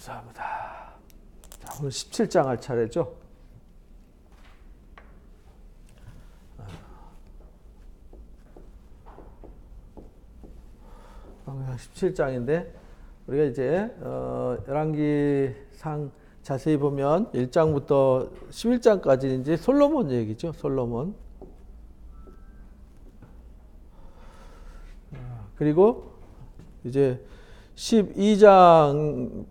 감사합니다. 자, 오늘 17장 할 차례죠. 17장인데 우리가 이제 열왕기상 자세히 보면 1장부터 11장까지 이제 솔로몬 얘기죠. 솔로몬. 그리고 이제 12장부터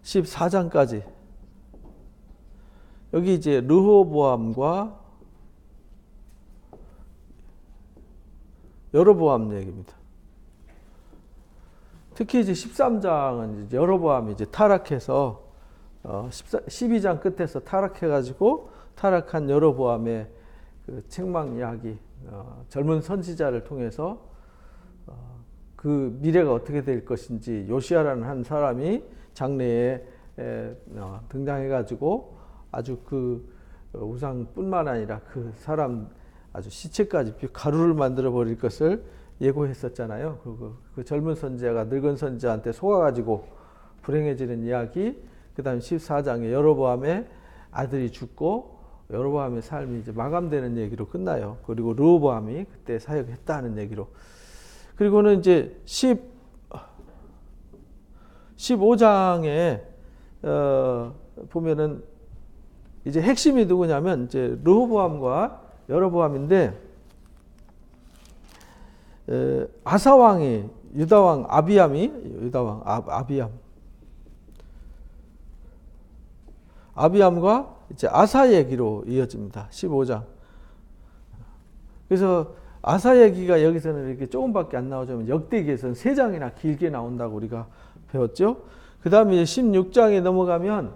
14장까지 여기 이제 르호보암과 여로보암 얘기입니다. 특히 이제 13장은 이제 여로보암이 이제 타락해서 12장 끝에서 타락해가지고 타락한 여로보암의 그 책망 이야기, 젊은 선지자를 통해서 그 미래가 어떻게 될 것인지 요시야라는 한 사람이 장래에 등장해가지고 아주 그 우상뿐만 아니라 그 사람 아주 시체까지 가루를 만들어 버릴 것을 예고했었잖아요. 그 젊은 선지자가 늙은 선지자한테 속아가지고 불행해지는 이야기. 그 다음에 14장에 여로보암의 아들이 죽고 여로보암의 삶이 이제 마감되는 얘기로 끝나요. 그리고 르호보암이 그때 사역했다는 얘기로. 그리고는 이제 15장에 보면은 이제 핵심이 누구냐면 이제 르호보암과 여로보암인데 아사왕이 유다왕 아비암과 이제 아사 얘기로 이어집니다. 15장. 그래서 아사 얘기가 여기서는 이렇게 조금밖에 안 나오지만 역대기에서는 3장이나 길게 나온다고 우리가 배웠죠. 그 다음에 16장에 넘어가면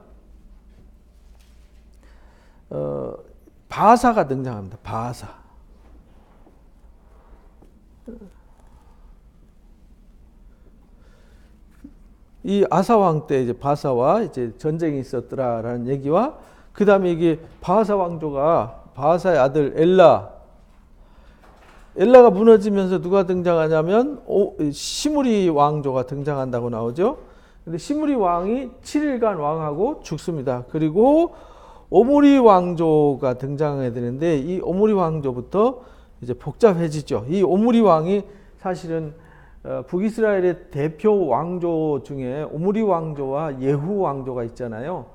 바하사가 등장합니다. 바하사. 이 아사왕 때 이제 바하사와 이제 전쟁이 있었더라라는 얘기와 그 다음에 이게 바하사 왕조가 바하사의 아들 엘라가 무너지면서 누가 등장하냐면 시므리 왕조가 등장한다고 나오죠. 근데 시므리 왕이 7일간 왕하고 죽습니다. 그리고 오므리 왕조가 등장해야 되는데 이 오므리 왕조부터 이제 복잡해지죠. 이 오므리 왕이 사실은 북이스라엘의 대표 왕조 중에 오므리 왕조와 예후 왕조가 있잖아요.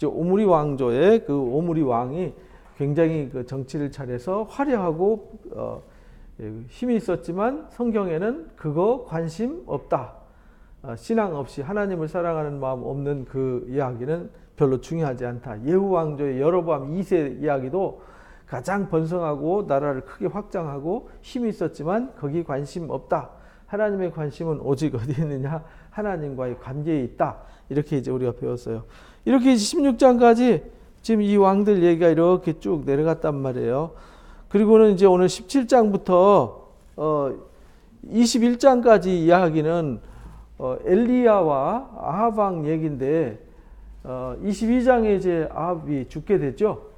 오므리 왕조의 그 오므리 왕이 굉장히 그 정치를 잘해서 화려하고 힘이 있었지만 성경에는 그거 관심 없다. 신앙 없이 하나님을 사랑하는 마음 없는 그 이야기는 별로 중요하지 않다. 예후 왕조의 여로보암 2세 이야기도 가장 번성하고 나라를 크게 확장하고 힘이 있었지만 거기 관심 없다. 하나님의 관심은 오직 어디에 있느냐? 하나님과의 관계에 있다. 이렇게 이제 우리가 배웠어요. 이렇게 16장까지 지금 이 왕들 얘기가 이렇게 쭉 내려갔단 말이에요. 그리고는 이제 오늘 17장부터 21장까지 이야기는 엘리야와 아합 왕 얘기인데 22장에 이제 아합이 죽게 됐죠.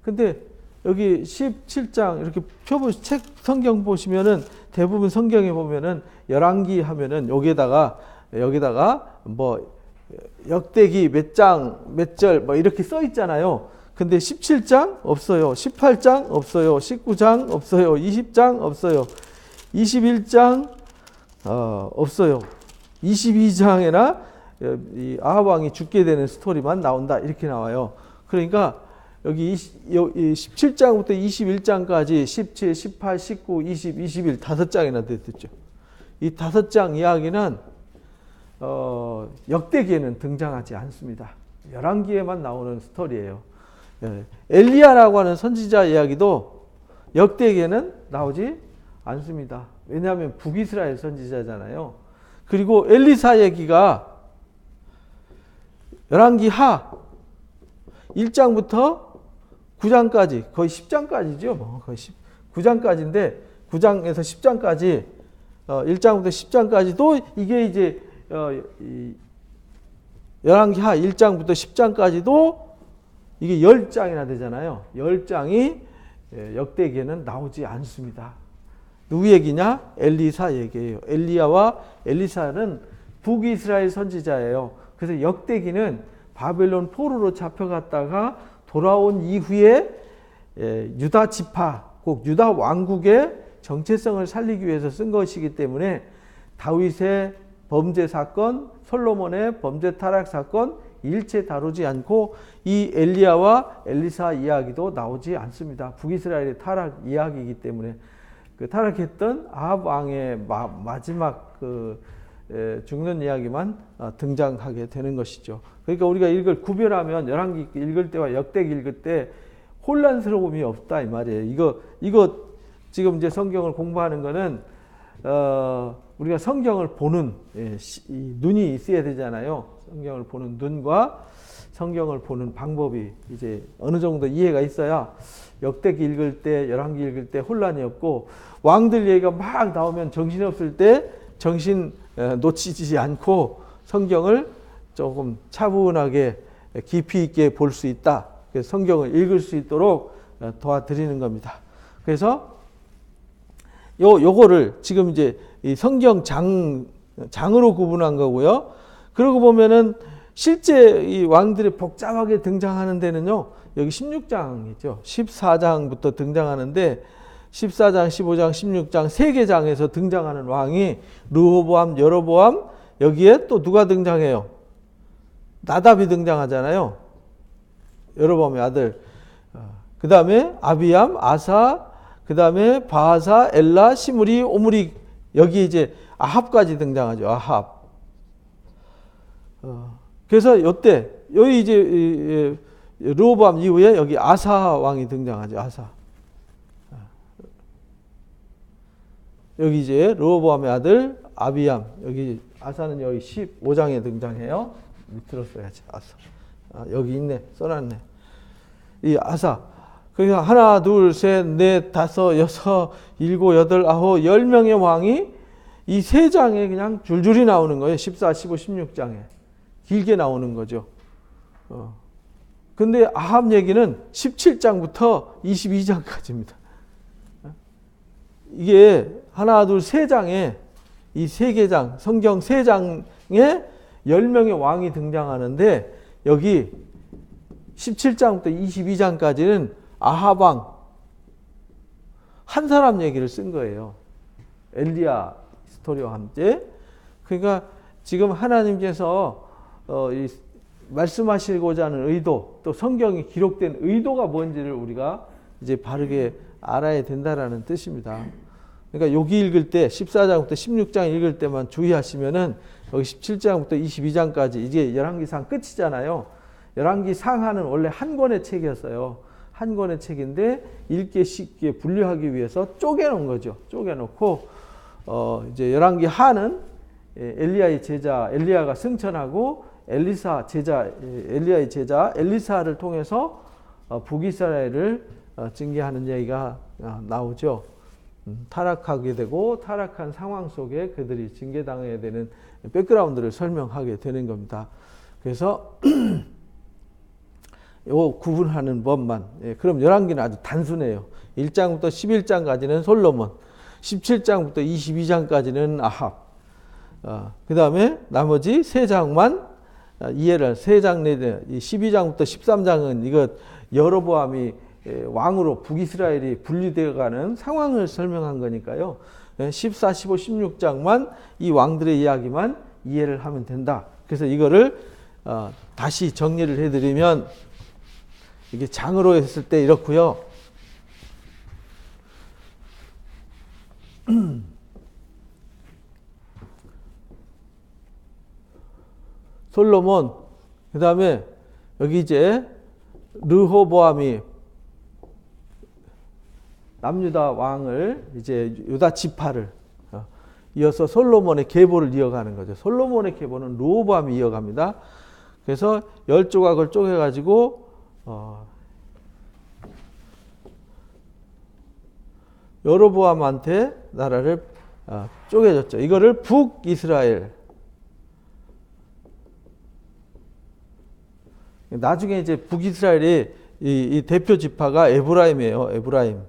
근데 여기 17장 이렇게 책 성경 보시면은 대부분 성경에 보면은 열왕기 하면은 여기다가 뭐 역대기 몇 장 몇 절 뭐 이렇게 써 있잖아요. 근데 17장 없어요. 18장 없어요. 19장 없어요. 20장 없어요. 21장 없어요. 22장에나 이 아합 왕이 죽게 되는 스토리만 나온다. 이렇게 나와요. 그러니까 여기 17장부터 21장까지 17, 18, 19, 20, 21 5장이나 됐죠. 이 5장 이야기는 역대기에는 등장하지 않습니다. 열왕기에만 나오는 스토리예요. 엘리야라고 하는 선지자 이야기도 역대기에는 나오지 않습니다. 왜냐하면 북이스라엘 선지자잖아요. 그리고 엘리사 얘기가 열왕기 하 1장부터 9장까지 거의 10장까지죠. 뭐 거의 9장까지인데 9장에서 10장까지 1장부터 10장까지도 이게 이제 열왕기 하 1장부터 10장까지도 이게 10장이나 되잖아요. 10장이 역대기에는 나오지 않습니다. 누구 얘기냐? 엘리사 얘기예요. 엘리야와 엘리사는 북이스라엘 선지자예요. 그래서 역대기는 바벨론 포로로 잡혀갔다가 돌아온 이후에 유다 지파, 꼭 유다 왕국의 정체성을 살리기 위해서 쓴 것이기 때문에 다윗의 범죄 사건, 솔로몬의 범죄 타락 사건 일체 다루지 않고 이 엘리야와 엘리사 이야기도 나오지 않습니다. 북이스라엘의 타락 이야기이기 때문에 그 타락했던 아합 왕의 마지막 죽는 이야기만 등장하게 되는 것이죠. 그러니까 우리가 이걸 구별하면 열왕기 읽을 때와 역대기 읽을 때 혼란스러움이 없다 이 말이에요. 이거 지금 이제 성경을 공부하는 거는 우리가 성경을 보는 눈이 있어야 되잖아요. 성경을 보는 눈과 성경을 보는 방법이 이제 어느 정도 이해가 있어야 역대기 읽을 때, 열왕기 읽을 때 혼란이 없고 왕들 얘기가 막 나오면 정신없을 때 정신 놓치지 않고 성경을 조금 차분하게 깊이 있게 볼 수 있다. 그래서 성경을 읽을 수 있도록 도와드리는 겁니다. 그래서 요거를 지금 이제 이 성경 장으로 구분한 거고요. 그러고 보면은 실제 이 왕들이 복잡하게 등장하는 데는요. 여기 16장이죠. 14장부터 등장하는데 14장, 15장, 16장 세 개 장에서 등장하는 왕이 르호보암, 여로보암, 여기에 또 누가 등장해요? 나답이 등장하잖아요. 여로보암의 아들. 그 다음에 아비암, 아사, 그 다음에 바하사, 엘라, 시므리, 오므리, 여기 이제 아합까지 등장하죠. 아합. 그래서 이때 여기 이제 르호보암 이후에 여기 아사 왕이 등장하죠. 아사. 여기 이제 르호보암의 아들 아비암. 여기 아사는 여기 15장에 등장해요. 밑으로 써야지. 아사. 여기 있네. 써놨네. 이 아사. 그러니까 하나, 둘, 셋, 넷, 다섯, 여섯, 일곱, 여덟, 아홉, 10명의 왕이 이 세 장에 그냥 줄줄이 나오는 거예요. 14, 15, 16장에. 길게 나오는 거죠. 근데 아합 얘기는 17장부터 22장까지입니다. 이게 하나, 둘, 세 장에 이 세 개 장, 성경 세 장에 10명의 왕이 등장하는데 여기 17장부터 22장까지는 아합 왕 한 사람 얘기를 쓴 거예요. 엘리야 스토리와 함께. 그러니까 지금 하나님께서 이 말씀하시고자 하는 의도, 또 성경이 기록된 의도가 뭔지를 우리가 이제 바르게 알아야 된다라는 뜻입니다. 그러니까 여기 읽을 때 14장부터 16장 읽을 때만 주의하시면은 여기 17장부터 22장까지 이제 열왕기상 끝이잖아요. 열왕기상하는 원래 한 권의 책이었어요. 한 권의 책인데 읽기 쉽게 분류하기 위해서 쪼개놓은 거죠. 쪼개놓고 이제 열왕기 하는 엘리야의 제자 엘리야가 승천하고 엘리사 제자 엘리야의 제자 엘리사를 통해서 북이스라엘을 징계하는 얘기가 나오죠. 타락하게 되고 타락한 상황 속에 그들이 징계당해야 되는 백그라운드를 설명하게 되는 겁니다. 그래서 요 구분하는 법만. 그럼 열왕기는 아주 단순해요. 1장부터 11장까지는 솔로몬, 17장부터 22장까지는 아합. 그 다음에 나머지 세 장만 이해를, 세 장 내내 12장부터 13장은 이거 여로보암이 왕으로 북이스라엘이 분리되어가는 상황을 설명한 거니까요. 14, 15, 16장만 이 왕들의 이야기만 이해를 하면 된다. 그래서 이거를 다시 정리를 해드리면 이게 장으로 했을 때 이렇고요. 솔로몬, 그 다음에 여기 이제 르호보암이 남유다 왕을 이제 유다 지파를 이어서 솔로몬의 계보를 이어가는 거죠. 솔로몬의 계보는 르호보암이 이어갑니다. 그래서 10조각을 쪼개가지고 여로보암한테 나라를 쪼개줬죠. 이거를 북이스라엘. 나중에 이제 북이스라엘의 이 대표 지파가 에브라임이에요. 에브라임.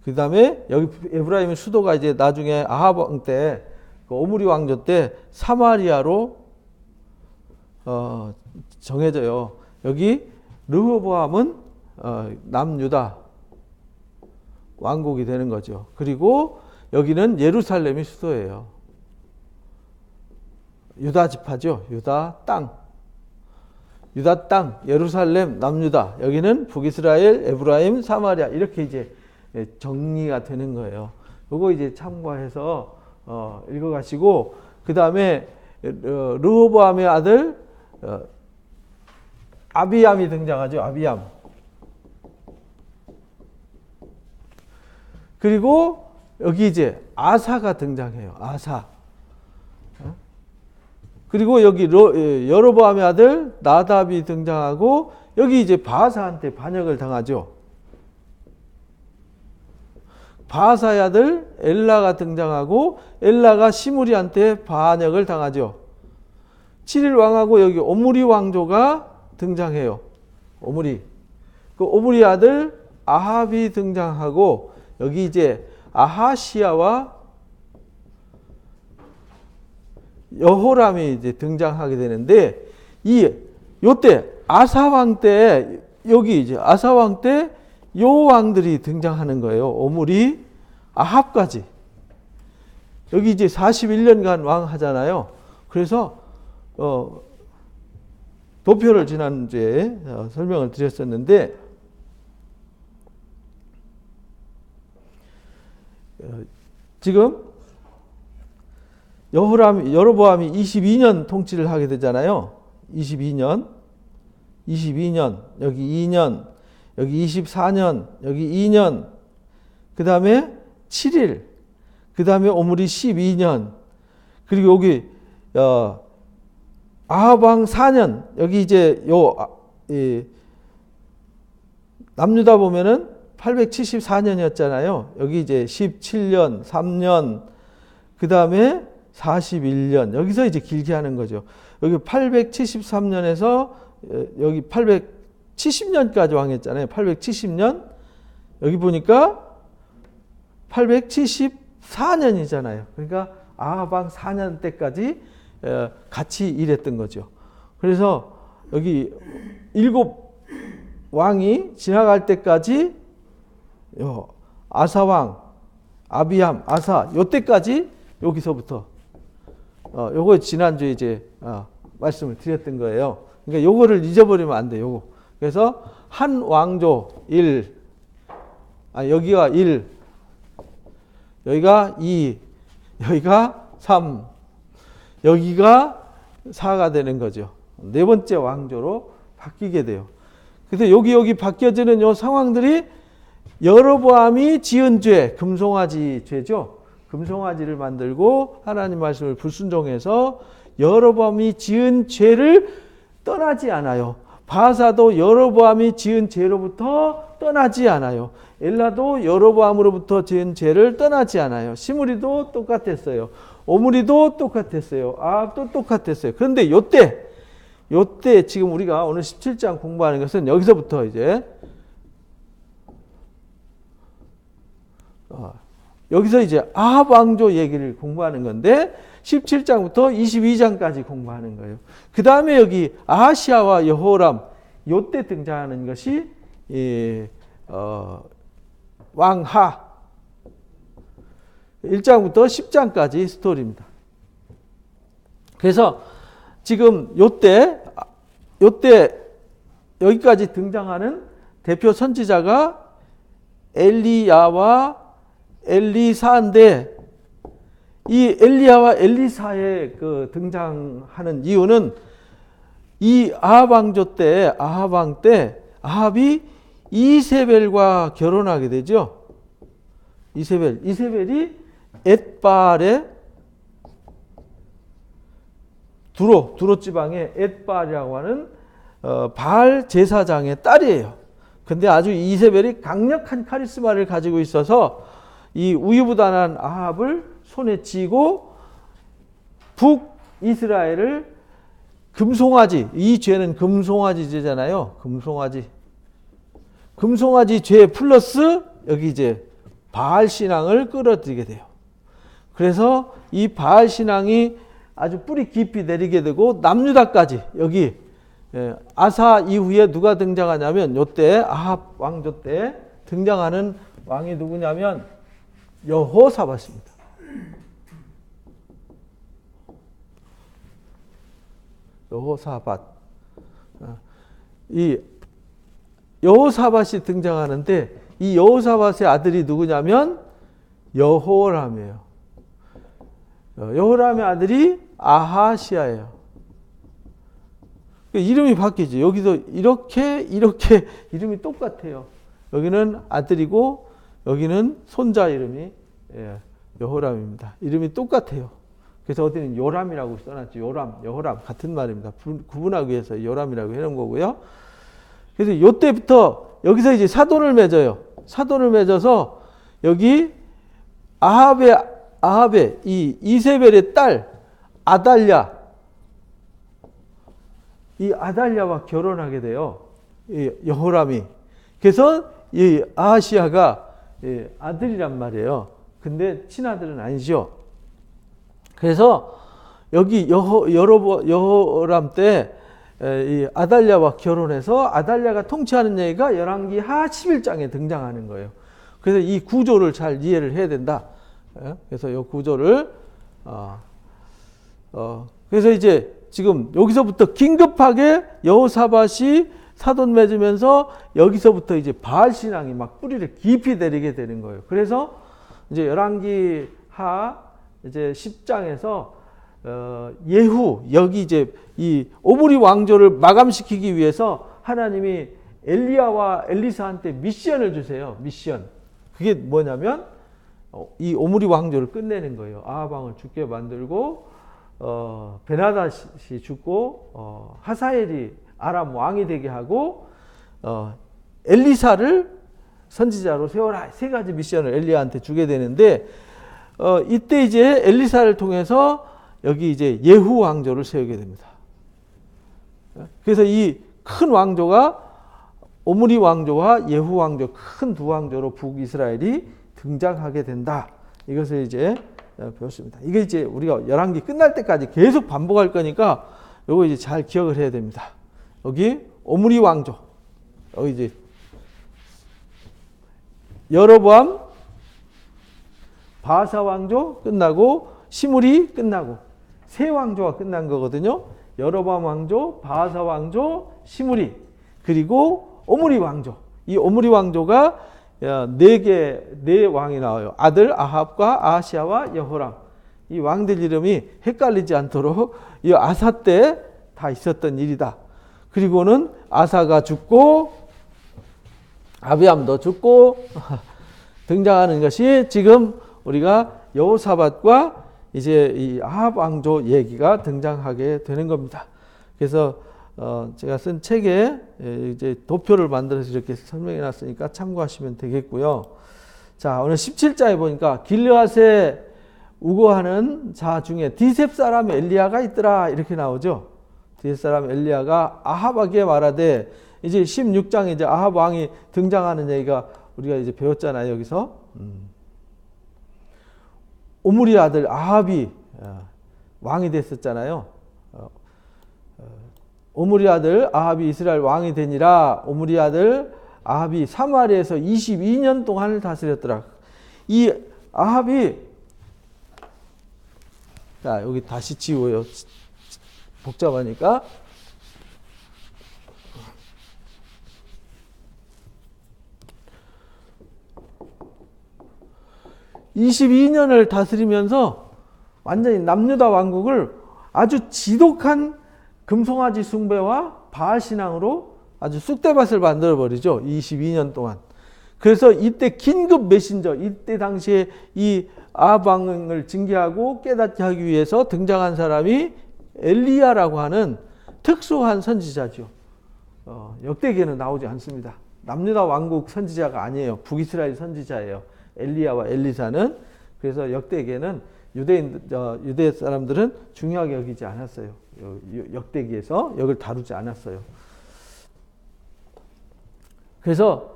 그 다음에 여기 에브라임의 수도가 이제 나중에 아합 왕 때 그 오므리 왕조 때 사마리아로 정해져요. 여기 르호보암은 남유다 왕국이 되는 거죠. 그리고 여기는 예루살렘이 수도예요. 유다 지파죠. 유다 땅, 예루살렘, 남유다. 여기는 북이스라엘, 에브라임, 사마리아 이렇게 이제 정리가 되는 거예요. 요거 이제 참고해서 읽어가시고 그 다음에 르호보암의 아들 아비암이 등장하죠. 아비암. 그리고 여기 이제 아사가 등장해요. 아사. 그리고 여기 여로보암의 아들 나답이 등장하고 여기 이제 바하사한테 반역을 당하죠. 바하사의 아들 엘라가 등장하고 엘라가 시므리한테 반역을 당하죠. 7일 왕하고 여기 오므리 왕조가 등장해요. 오므리. 그 오므리 아들 아합이 등장하고 여기 이제 아하시야와 여호람이 이제 등장하게 되는데 요때 아사왕 때 여기 이제 아사왕 때 요 왕들이 등장하는 거예요. 오므리, 아합까지. 여기 이제 41년간 왕 하잖아요. 그래서 도표를 지난주에 설명을 드렸었는데 지금 여로보암이 22년 통치를 하게 되잖아요. 22년, 여기 2년, 여기 24년, 여기 2년, 그 다음에 7일, 그 다음에 오므리 12년, 그리고 여기 아합왕 4년, 여기 이제 남유다 보면은 874년이었잖아요. 여기 이제 17년, 3년, 그 다음에 41년. 여기서 이제 길게 하는 거죠. 여기 873년에서 여기 870년까지 왕했잖아요. 870년. 여기 보니까 874년이잖아요. 그러니까 아합왕 4년 때까지 같이 일했던 거죠. 그래서 여기 7 왕이 지나갈 때까지 아사왕, 아비암, 아사 요때까지 여기서부터 요거 지난주에 이제 말씀을 드렸던 거예요. 그러니까 요거를 잊어버리면 안 돼요. 요거. 그래서 한 왕조 1, 여기가 1, 여기가 2, 여기가 3, 여기가 4가 되는 거죠. 네 번째 왕조로 바뀌게 돼요. 그래서 여기 바뀌어지는 요 상황들이 여로보암이 지은 죄, 금송아지 죄죠. 금송아지를 만들고 하나님 말씀을 불순종해서 여로보암이 지은 죄를 떠나지 않아요. 바하사도 여로보암이 지은 죄로부터 떠나지 않아요. 엘라도 여로보암으로부터 지은 죄를 떠나지 않아요. 시므리도 똑같았어요. 오므리도 똑같았어요. 아합도 똑같았어요. 그런데 요때 지금 우리가 오늘 17장 공부하는 것은 여기서부터 이제 여기서 이제 아합 왕조 얘기를 공부하는 건데 17장부터 22장까지 공부하는 거예요. 그 다음에 여기 아하시야와 여호람 요때 등장하는 것이 왕하 1장부터 10장까지 스토리입니다. 그래서 지금 요때 여기까지 등장하는 대표 선지자가 엘리야와 엘리사인데 이 엘리야와 엘리사의 그 등장하는 이유는 이 아합 왕조 때 아합이 이세벨과 결혼하게 되죠. 이세벨이 엣발의 두로 지방의 엣발이라고 하는 바알 제사장의 딸이에요. 근데 아주 이세벨이 강력한 카리스마를 가지고 있어서 이 우유부단한 아합을 손에 쥐고 북이스라엘을 금송아지, 이 죄는 금송아지 죄잖아요. 금송아지 죄 플러스 여기 이제 바알 신앙을 끌어들이게 돼요. 그래서 이 바알 신앙이 아주 뿌리 깊이 내리게 되고 남유다까지 여기 아사 이후에 누가 등장하냐면 요때 아합 왕조 때 등장하는 왕이 누구냐면 여호사밧입니다. 여호사밧. 이 여호사밧이 등장하는데 이 여호사밧의 아들이 누구냐면 여호람이에요. 여호람의 아들이 아하시아예요. 이름이 바뀌죠. 여기도 이렇게 이름이 똑같아요. 여기는 아들이고 여기는 손자 이름이 여호람입니다. 이름이 똑같아요. 그래서 어디는 요람이라고 써놨죠. 요람, 여호람 같은 말입니다. 구분하기 위해서 요람이라고 해놓은 거고요. 그래서 이때부터 여기서 이제 사돈을 맺어요. 사돈을 맺어서 여기 아합의 이 이세벨의 딸 아달랴, 이 아달랴와 결혼하게 돼요. 이 여호람이. 그래서 이 아하시아가 아들이란 말이에요. 근데 친아들은 아니죠. 그래서 여기 여호람 때 이 아달랴와 결혼해서 아달랴가 통치하는 얘기가 열왕기 하 11장에 등장하는 거예요. 그래서 이 구조를 잘 이해를 해야 된다. 그래서 이 구조를 그래서 이제 지금 여기서부터 긴급하게 여호사밧이 사돈 맺으면서 여기서부터 이제 바알 신앙이 막 뿌리를 깊이 내리게 되는 거예요. 그래서 이제 열왕기 하 이제 10장에서 예후 여기 이제 이 오므리 왕조를 마감시키기 위해서 하나님이 엘리야와 엘리사한테 미션을 주세요. 미션. 그게 뭐냐면 이 오므리 왕조를 끝내는 거예요. 아합 왕을 죽게 만들고 베나닷이 죽고 하사엘이 아람 왕이 되게 하고 엘리사를 선지자로 세워라. 세 가지 미션을 엘리야한테 주게 되는데 이때 이제 엘리사를 통해서 여기 이제 예후 왕조를 세우게 됩니다. 그래서 이 큰 왕조가 오므리 왕조와 예후 왕조, 큰 두 왕조로 북이스라엘이 등장하게 된다. 이것을 이제 배웠습니다. 이게 이제 우리가 열왕기 끝날 때까지 계속 반복할 거니까 요거 이제 잘 기억을 해야 됩니다. 여기 오므리 왕조, 여기 이제 여로보암 바사 왕조 끝나고 시므리 끝나고 세 왕조가 끝난 거거든요. 여로보암 왕조, 바사 왕조, 시므리 그리고 오므리 왕조. 이 오므리 왕조가 네 왕이 나와요. 아들 아합과 아하시아와 여호람. 이 왕들 이름이 헷갈리지 않도록 이 아사 때 다 있었던 일이다. 그리고는 아사가 죽고 아비암도 죽고 등장하는 것이 지금 우리가 여호사밧과 이제 이 아합 왕조 얘기가 등장하게 되는 겁니다. 그래서 제가 쓴 책에 이제 도표를 만들어서 이렇게 설명해 놨으니까 참고하시면 되겠고요. 자, 오늘 17장에 보니까 길르앗에 우거하는 자 중에 디셉 사람 엘리야가 있더라 이렇게 나오죠. 디셉 사람 엘리야가 아합에게 말하되 이제 16장에 이제 아합 왕이 등장하는 얘기가 우리가 이제 배웠잖아요. 여기서 오므리 아들 아합이 왕이 됐었잖아요. 오므리 아들 아합이 이스라엘 왕이 되니라. 오므리 아들 아합이 사마리아에서 22년 동안을 다스렸더라. 이 아합이 자 여기 다시 지워요. 복잡하니까. (22년을) 다스리면서 완전히 남유다 왕국을 아주 지독한 금송아지 숭배와 바알 신앙으로 아주 쑥대밭을 만들어 버리죠. 22년 동안. 그래서 이때 긴급 메신저, 이때 당시에 이 아합 왕을 징계하고 깨닫게 하기 위해서 등장한 사람이 엘리야라고 하는 특수한 선지자죠. 역대기에는 나오지 않습니다. 남유다 왕국 선지자가 아니에요. 북이스라엘 선지자예요. 엘리야와 엘리사는. 그래서 역대기에는 유대 사람들은 중요하게 여기지 않았어요. 역대기에서 여기를 다루지 않았어요. 그래서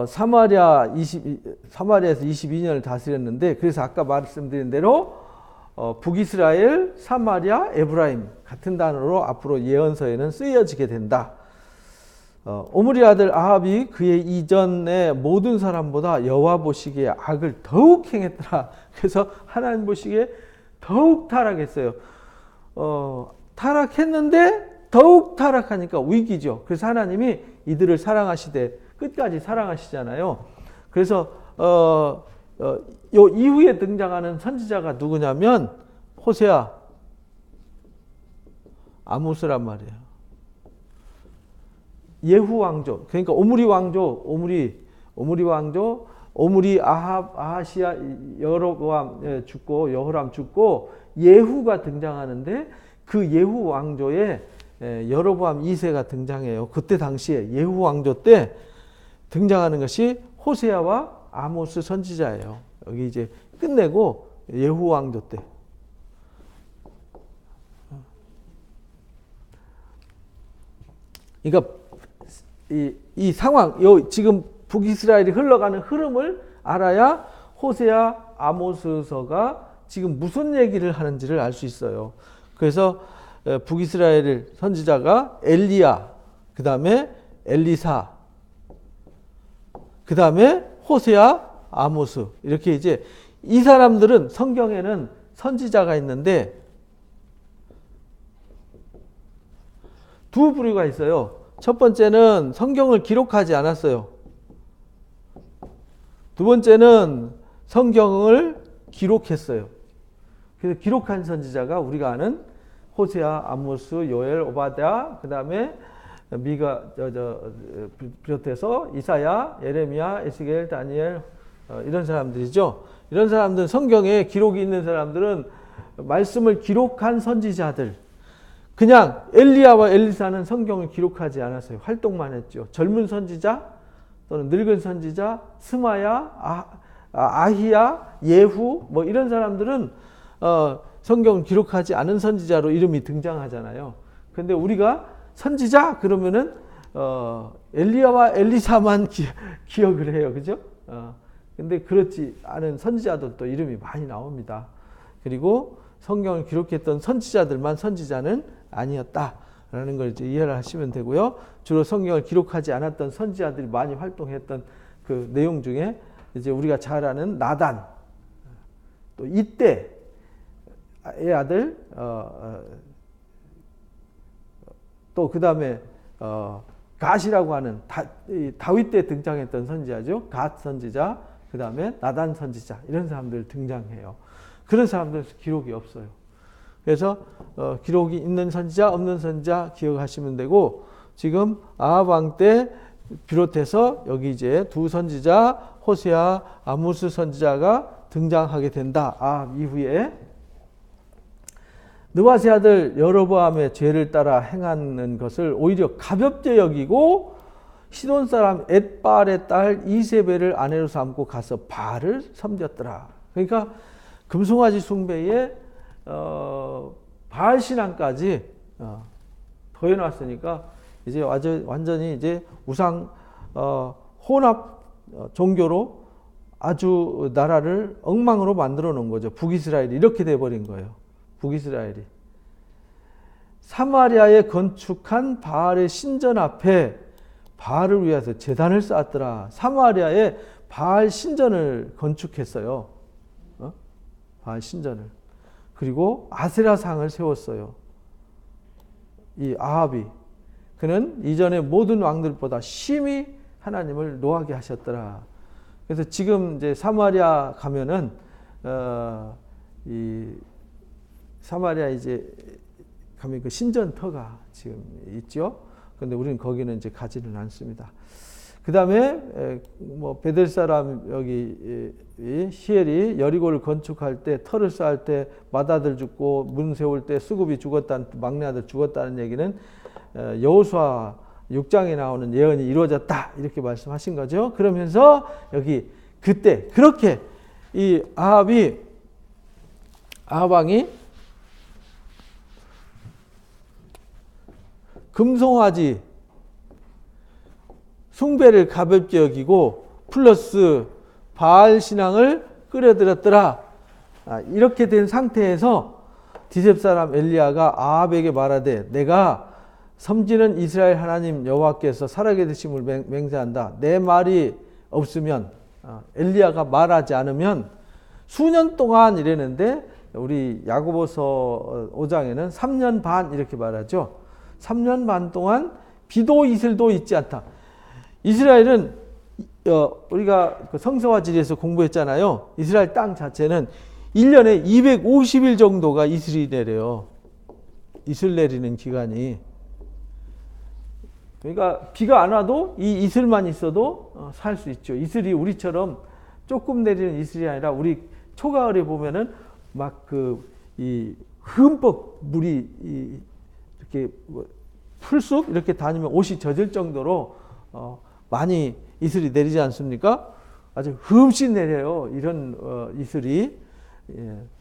사마리아에서 22년을 다스렸는데, 그래서 아까 말씀드린 대로 북이스라엘, 사마리아, 에브라임 같은 단어로 앞으로 예언서에는 쓰여지게 된다. 오므리 아들 아합이 그의 이전의 모든 사람보다 여호와 보시기에 악을 더욱 행했더라. 그래서 하나님 보시기에 더욱 타락했어요. 타락했는데 더욱 타락하니까 위기죠. 그래서 하나님이 이들을 사랑하시되 끝까지 사랑하시잖아요. 그래서 요 이후에 등장하는 선지자가 누구냐면 호세아, 아모스란 말이에요. 예후 왕조, 그러니까 오므리 왕조, 오므리 왕조, 오므리 아하시아 여로보암 죽고 여호람 죽고 예후가 등장하는데 그 예후 왕조에 여로보암 2세가 등장해요. 그때 당시에 예후 왕조 때 등장하는 것이 호세아와 아모스 선지자예요. 여기 이제 끝내고 예후 왕조 때. 그러니까 이 상황, 지금 북이스라엘이 흘러가는 흐름을 알아야 호세아, 아모스서가 지금 무슨 얘기를 하는지를 알 수 있어요. 그래서 북이스라엘 선지자가 엘리야, 그 다음에 엘리사, 그 다음에 호세아, 아모스, 이렇게 이제 이 사람들은 성경에는 선지자가 있는데 두 부류가 있어요. 첫 번째는 성경을 기록하지 않았어요. 두 번째는 성경을 기록했어요. 그래서 기록한 선지자가 우리가 아는 호세아, 아모스, 요엘, 오바댜, 그 다음에 미가 비롯해서 이사야, 예레미야, 에스겔, 다니엘 이런 사람들이죠. 이런 사람들은 성경에 기록이 있는 사람들은 말씀을 기록한 선지자들. 그냥 엘리야와 엘리사는 성경을 기록하지 않았어요. 활동만 했죠. 젊은 선지자 또는 늙은 선지자, 스마야, 아히야, 예후 뭐 이런 사람들은 성경을 기록하지 않은 선지자로 이름이 등장하잖아요. 근데 우리가 선지자 그러면은 엘리야와 엘리사만 기억을 해요. 그죠? 근데 그렇지 않은 선지자들도 이름이 많이 나옵니다. 그리고 성경을 기록했던 선지자들만 선지자는 아니었다라는 걸 이제 이해를 하시면 되고요. 주로 성경을 기록하지 않았던 선지자들이 많이 활동했던 그 내용 중에 이제 우리가 잘 아는 나단, 또 이때의 아들, 또 그 다음에 갓이라고 하는 다윗 때 등장했던 선지자죠. 갓 선지자, 그 다음에 나단 선지자 이런 사람들 등장해요. 그런 사람들은 기록이 없어요. 그래서 기록이 있는 선지자, 없는 선지자 기억하시면 되고 지금 아합 왕 때 비롯해서 여기 이제 두 선지자 호세아, 아모스 선지자가 등장하게 된다. 아합 이후에 느바세 아들 여로보암의 죄를 따라 행하는 것을 오히려 가볍게 여기고 시돈 사람 엣바알의 딸 이세벨을 아내로 삼고 가서 바알을 섬겼더라. 그러니까 금송아지 숭배에 바알 신앙까지 더해놨으니까 이제 완전히 이제 우상 혼합 종교로 아주 나라를 엉망으로 만들어 놓은 거죠. 북이스라엘이 이렇게 돼버린 거예요. 북이스라엘이 사마리아에 건축한 바알의 신전 앞에 바알을 위해서 제단을 쌓았더라. 사마리아에 바알 신전을 건축했어요. 바알 신전을. 그리고 아세라상을 세웠어요. 이 아합이. 그는 이전의 모든 왕들보다 심히 하나님을 노하게 하셨더라. 그래서 지금 이제 사마리아 가면은 이 사마리아 이제 가면 그 신전터가 지금 있죠. 근데 우리는 거기는 이제 가지는 않습니다. 그 다음에 뭐 베델 사람 여기 히엘이 여리고를 건축할 때 터를 쌓을 때 맏아들 죽고 문 세울 때 수굽이 죽었다는 막내 아들 죽었다는 얘기는 여호수아 6장에 나오는 예언이 이루어졌다 이렇게 말씀하신 거죠. 그러면서 여기 그때 그렇게 이 아합 왕이 금송아지 숭배를 가볍게 여기고 플러스 바알 신앙을 끌어들였더라. 이렇게 된 상태에서 디셉 사람 엘리야가 아합에게 말하되 내가 섬기는 이스라엘 하나님 여호와께서 살아계 되심을 맹세한다. 내 말이 없으면 엘리야가 말하지 않으면 수년 동안 이랬는데 우리 야고보서 5장에는 3년 반 이렇게 말하죠. 3년 반 동안 비도 이슬도 있지 않다. 이스라엘은 우리가 성서와 지리에서 공부했잖아요. 이스라엘 땅 자체는 1년에 250일 정도가 이슬이 내려요. 이슬 내리는 기간이. 그러니까 비가 안 와도 이 이슬만 있어도 살 수 있죠. 이슬이 우리처럼 조금 내리는 이슬이 아니라 우리 초가을에 보면은 막 이 흠뻑 물이 이렇게 풀숲 이렇게 다니면 옷이 젖을 정도로 많이 이슬이 내리지 않습니까? 아주 흠씬 내려요. 이런 이슬이.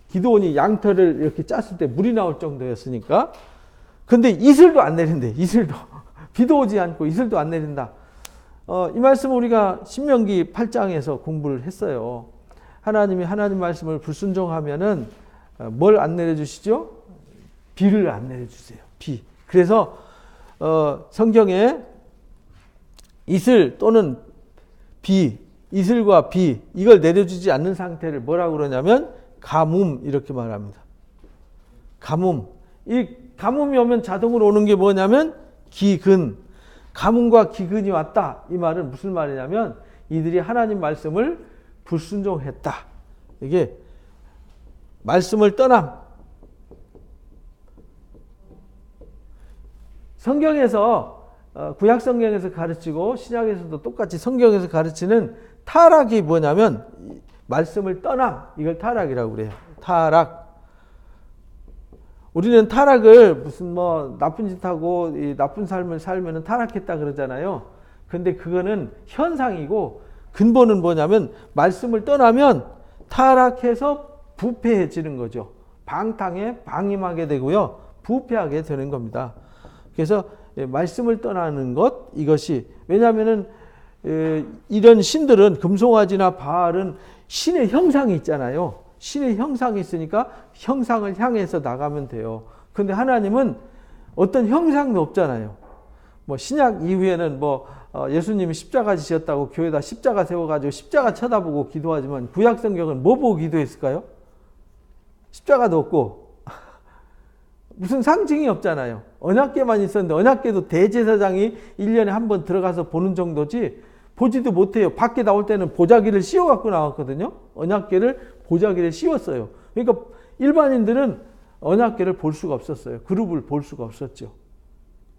기드온이 양털을 이렇게 짰을 때 물이 나올 정도였으니까. 근데 이슬도 안 내린대. 이슬도. 비도 오지 않고 이슬도 안 내린다. 이 말씀을 우리가 신명기 8장에서 공부를 했어요. 하나님이 하나님 말씀을 불순종하면은 뭘 안 내려주시죠? 비를 안 내려주세요. 비. 그래서 성경에 이슬 또는 비, 이슬과 비 이걸 내려주지 않는 상태를 뭐라고 그러냐면 가뭄 이렇게 말합니다. 가뭄. 이 가뭄이 오면 자동으로 오는 게 뭐냐면 기근. 가뭄과 기근이 왔다. 이 말은 무슨 말이냐면 이들이 하나님 말씀을 불순종했다. 이게 말씀을 떠남. 성경에서 구약 성경에서 가르치고 신약에서도 똑같이 성경에서 가르치는 타락이 뭐냐면 말씀을 떠남. 이걸 타락이라고 그래요. 타락. 우리는 타락을 무슨 나쁜 짓 하고 이 나쁜 삶을 살면은 타락했다 그러잖아요. 근데 그거는 현상이고 근본은 뭐냐면 말씀을 떠나면 타락해서 부패해지는 거죠. 방탕에 방임하게 되고요. 부패하게 되는 겁니다. 그래서 말씀을 떠나는 것 이것이 왜냐하면은 이런 신들은 금송아지나 바알은 신의 형상이 있잖아요. 신의 형상이 있으니까 형상을 향해서 나가면 돼요. 근데 하나님은 어떤 형상도 없잖아요. 신약 이후에는 예수님이 십자가 지셨다고 교회에다 십자가 세워가지고 십자가 쳐다보고 기도하지만 구약 성경은 뭐 보고 기도했을까요? 십자가도 없고 무슨 상징이 없잖아요. 언약궤만 있었는데 언약궤도 대제사장이 1년에 한 번 들어가서 보는 정도지 보지도 못해요. 밖에 나올 때는 보자기를 씌워갖고 나왔거든요. 언약궤를 보자기를 씌웠어요. 그러니까 일반인들은 언약궤를 볼 수가 없었어요. 그룹을 볼 수가 없었죠.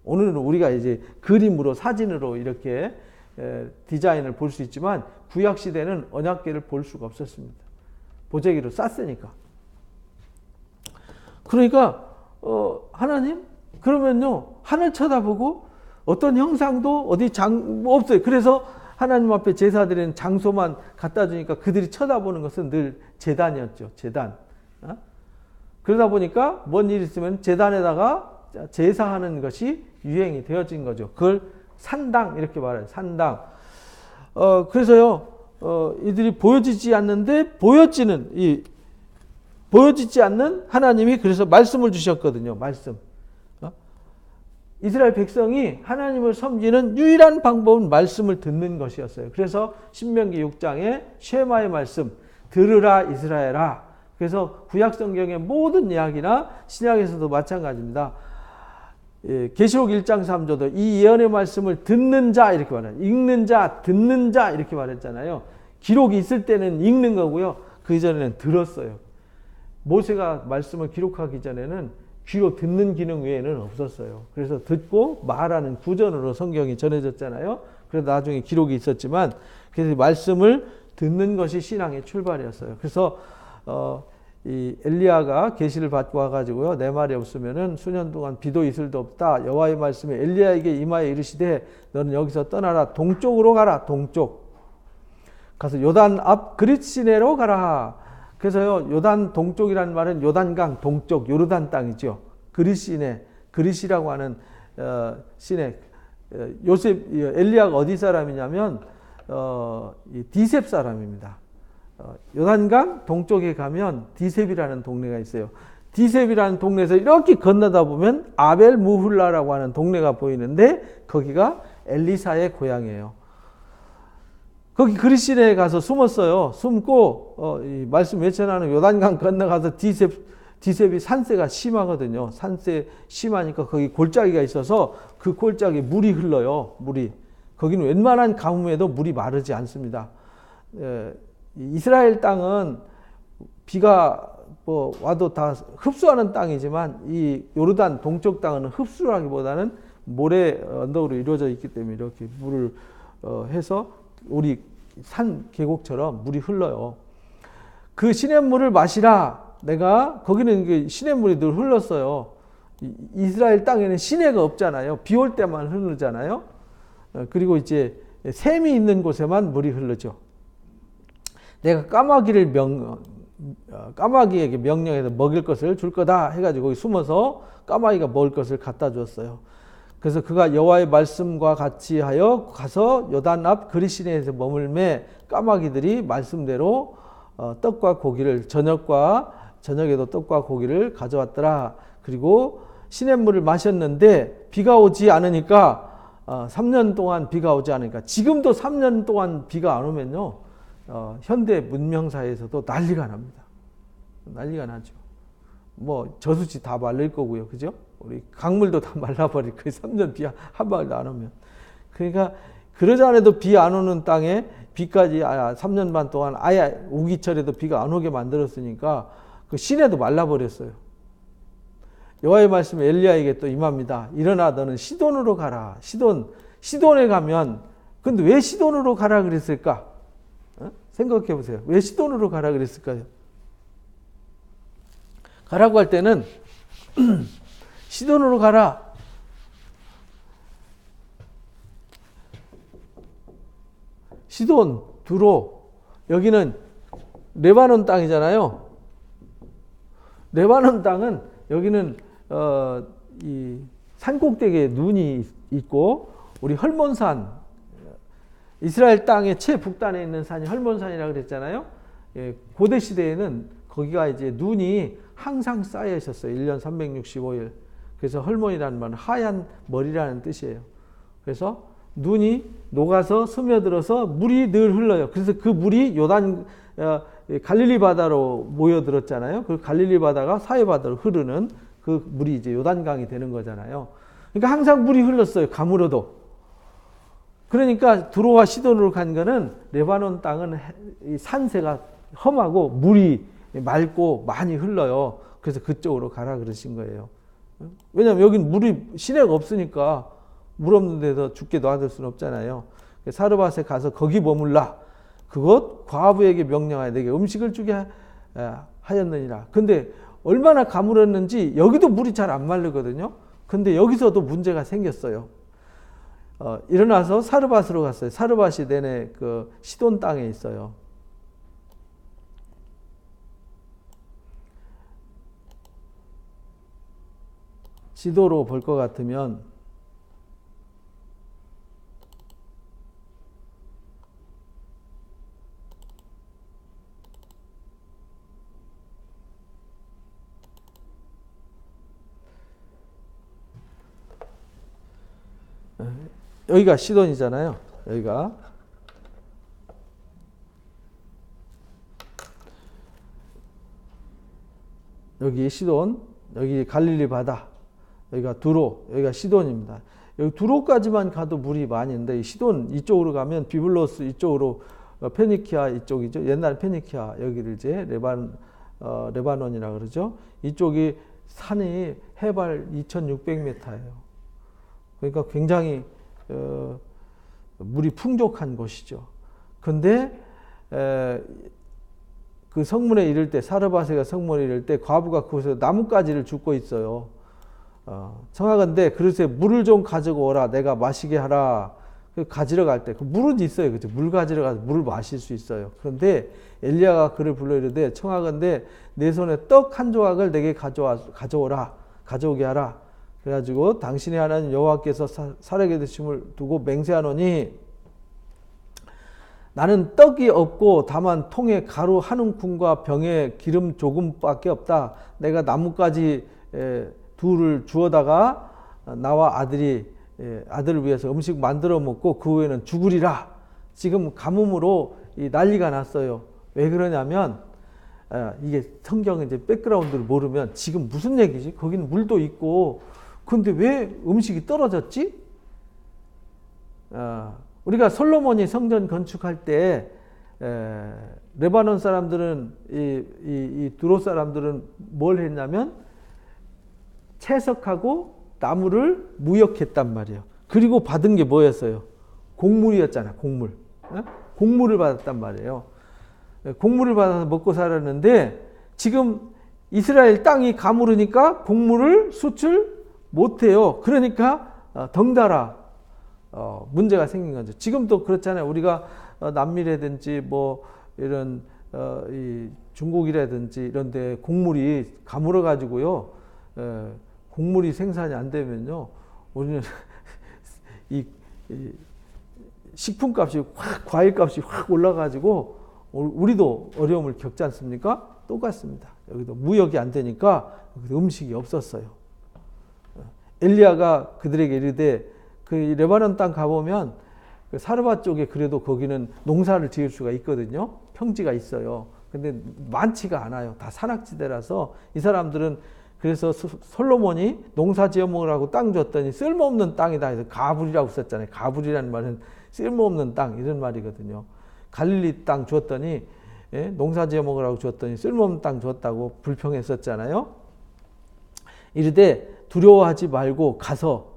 오늘은 우리가 이제 그림으로 사진으로 이렇게 디자인을 볼 수 있지만 구약 시대는 언약궤를 볼 수가 없었습니다. 보자기로 쌌으니까. 그러니까 하나님 그러면요 하늘 쳐다보고 어떤 형상도 어디 없어요. 그래서 하나님 앞에 제사 드리는 장소만 갖다 주니까 그들이 쳐다보는 것은 늘 제단이었죠. 제단. 그러다 보니까 뭔 일이 있으면 제단에다가 제사하는 것이 유행이 되어진 거죠. 그걸 산당 이렇게 말해요. 산당. 그래서요 이들이 보여지지 않는데 보여지지 않는 하나님이 그래서 말씀을 주셨거든요. 말씀. 이스라엘 백성이 하나님을 섬기는 유일한 방법은 말씀을 듣는 것이었어요. 그래서 신명기 6장에 쉐마의 말씀 들으라 이스라엘아. 그래서 구약 성경의 모든 이야기나 신약에서도 마찬가지입니다. 계시록 1장 3절도 이 예언의 말씀을 듣는 자 이렇게 말해요. 읽는 자, 듣는 자 이렇게 말했잖아요. 기록이 있을 때는 읽는 거고요. 그 이전에는 들었어요. 모세가 말씀을 기록하기 전에는 귀로 듣는 기능 외에는 없었어요. 그래서 듣고 말하는 구전으로 성경이 전해졌잖아요. 그래서 나중에 기록이 있었지만 그래서 말씀을 듣는 것이 신앙의 출발이었어요. 그래서 이 엘리야가 계시를 받고 와가지고요 내 말이 없으면은 수년 동안 비도 이슬도 없다. 여호와의 말씀에 엘리야에게 임하여 이르시되 너는 여기서 떠나라 동쪽으로 가라. 동쪽 가서 요단 앞 그릿시내로 가라. 그래서요 요단 동쪽이라는 말은 요단강 동쪽 요르단 땅이죠. 그릿시내 그릿이라고 하는 시내 엘리야가 어디 사람이냐면 디셉 사람입니다. 요단강 동쪽에 가면 디셉이라는 동네가 있어요. 디셉이라는 동네에서 이렇게 건너다 보면 아벨 무훌라라고 하는 동네가 보이는데 거기가 엘리사의 고향이에요. 거기 그리시네에 가서 숨었어요. 숨고 이 말씀 외쳐나는 요단강 건너가서 디셉이 산세가 심하거든요. 산세 심하니까 거기 골짜기가 있어서 그 골짜기에 물이 흘러요. 물이. 거기는 웬만한 가뭄에도 물이 마르지 않습니다. 이스라엘 땅은 비가 와도 다 흡수하는 땅이지만 이 요르단 동쪽 땅은 흡수라기보다는 모래 언덕으로 이루어져 있기 때문에 이렇게 물을 해서 우리 산 계곡처럼 물이 흘러요. 그 시냇물을 마시라. 내가 거기는 시냇물이 늘 흘렀어요. 이스라엘 땅에는 시내가 없잖아요. 비 올 때만 흐르잖아요. 그리고 이제 샘이 있는 곳에만 물이 흐르죠. 내가 까마귀에게 명령해서 먹일 것을 줄 거다 해가지고 거기 숨어서 까마귀가 먹을 것을 갖다 주었어요. 그래서 그가 여호와의 말씀과 같이 하여 가서 요단 앞 그리시네에서 머물매 까마귀들이 말씀대로 떡과 고기를 저녁에도 떡과 고기를 가져왔더라. 그리고 시냇물을 마셨는데 비가 오지 않으니까 3년 동안 비가 오지 않으니까 지금도 3년 동안 비가 안 오면요 현대 문명사회에서도 난리가 납니다. 난리가 나죠. 뭐 저수지 다 말릴 거고요, 그죠? 우리 강물도 다 말라버릴 거예요. 3년 비 한 방울도 안 오면. 그러니까 그러지 않아도 비 안 오는 땅에 비까지 3년 반 동안 아예 우기철에도 비가 안 오게 만들었으니까 그 시내도 말라버렸어요. 여호와의 말씀이 엘리야에게 또 임합니다. 일어나 너는 시돈으로 가라. 시돈에 가면 근데 왜 시돈으로 가라 그랬을까? 생각해 보세요. 왜 시돈으로 가라 그랬을까요? 가라고 할 때는 시돈으로 가라. 시돈, 두로. 여기는 레바논 땅이잖아요. 레바논 땅은 여기는 이 산꼭대기에 눈이 있고 우리 헐몬산 이스라엘 땅의 최북단에 있는 산이 헐몬산이라고 그랬잖아요. 예, 고대 시대에는 거기가 이제 눈이 항상 쌓여 있었어요. 1년 365일. 그래서 헐몬이라는 말은 하얀 머리라는 뜻이에요. 그래서 눈이 녹아서 스며들어서 물이 늘 흘러요. 그래서 그 물이 요단 갈릴리 바다로 모여들었잖아요. 그 갈릴리 바다가 사해 바다로 흐르는 그 물이 이제 요단강이 되는 거잖아요. 그러니까 항상 물이 흘렀어요. 가물어도. 그러니까 두로와 시돈으로 간 거는 레바논 땅은 산세가 험하고 물이 맑고 많이 흘러요. 그래서 그쪽으로 가라 그러신 거예요. 왜냐하면 여긴 물이 시내가 없으니까 물 없는 데서 죽게 놔둘 수는 없잖아요. 사르밧에 가서 거기 머물라. 그것 과부에게 명령하여 내게 음식을 주게 하였느니라. 근데 얼마나 가물었는지 여기도 물이 잘 안 마르거든요. 근데 여기서도 문제가 생겼어요. 일어나서 사르밧으로 갔어요. 사르밧이 내내 그 시돈 땅에 있어요. 지도로 볼 것 같으면 여기가 시돈이잖아요. 여기 시돈, 여기 갈릴리 바다, 여기가 두로, 여기가 시돈입니다. 여기 두로까지만 가도 물이 많이 있는데 시돈 이쪽으로 가면 비블로스 이쪽으로 페니키아 이쪽이죠. 옛날 페니키아 여기를 이제 레바논이라 그러죠. 이쪽이 산이 해발 2,600m예요. 그러니까 굉장히 물이 풍족한 곳이죠. 근데 그 성문에 이를 때 사르밧가 성문에 이를 때 과부가 그곳에서 나뭇가지를 줍고 있어요. 청하건대 그릇에 물을 좀 가지고 오라. 내가 마시게 하라. 가지러 갈 때 그 물은 있어요. 그죠? 물 가지러 가서 물을 마실 수 있어요. 그런데 엘리야가 그를 불러 이르되 청하건대 내 손에 떡 한 조각을 내게 가져오라. 가져오게 하라. 그래가지고 당신의 하나님 여호와께서 살아계 드심을 두고 맹세하노니 나는 떡이 없고 다만 통에 가루 한 움큼과 병에 기름 조금밖에 없다. 내가 나뭇가지 둘을 주워다가 나와 아들을 위해서 음식 만들어 먹고 그 후에는 죽으리라. 지금 가뭄으로 난리가 났어요. 왜 그러냐면 이게 성경의 이제 백그라운드를 모르면 지금 무슨 얘기지? 거기는 물도 있고 근데 왜 음식이 떨어졌지? 우리가 솔로몬이 성전 건축할 때 레바논 사람들은 이 두로 사람들은 뭘 했냐면 채석하고 나무를 무역했단 말이에요. 그리고 받은 게 뭐였어요? 곡물이었잖아. 곡물. 곡물을 받았단 말이에요. 곡물을 받아서 먹고 살았는데 지금 이스라엘 땅이 가물으니까 곡물을 수출 못해요. 그러니까 덩달아 문제가 생긴 거죠. 지금도 그렇잖아요. 우리가 남미라든지 뭐 이런 이 중국이라든지 이런 데 곡물이 가물어 가지고요. 곡물이 생산이 안 되면요. 우리는 이 식품값이 확 과일값이 확 올라 가지고 우리도 어려움을 겪지 않습니까? 똑같습니다. 여기도 무역이 안 되니까 음식이 없었어요. 엘리야가 그들에게 이르되 그 레바논 땅 가보면 그 사르밧 쪽에 그래도 거기는 농사를 지을 수가 있거든요. 평지가 있어요. 근데 많지가 않아요. 다 산악지대라서 이 사람들은 그래서 솔로몬이 농사 지어 먹으라고 땅 줬더니 쓸모없는 땅이다 해서 가불이라고 썼잖아요. 가불이라는 말은 쓸모없는 땅 이런 말이거든요. 갈릴리 땅 줬더니 농사 지어 먹으라고 줬더니 쓸모없는 땅 줬다고 불평했었잖아요. 이르되 두려워하지 말고 가서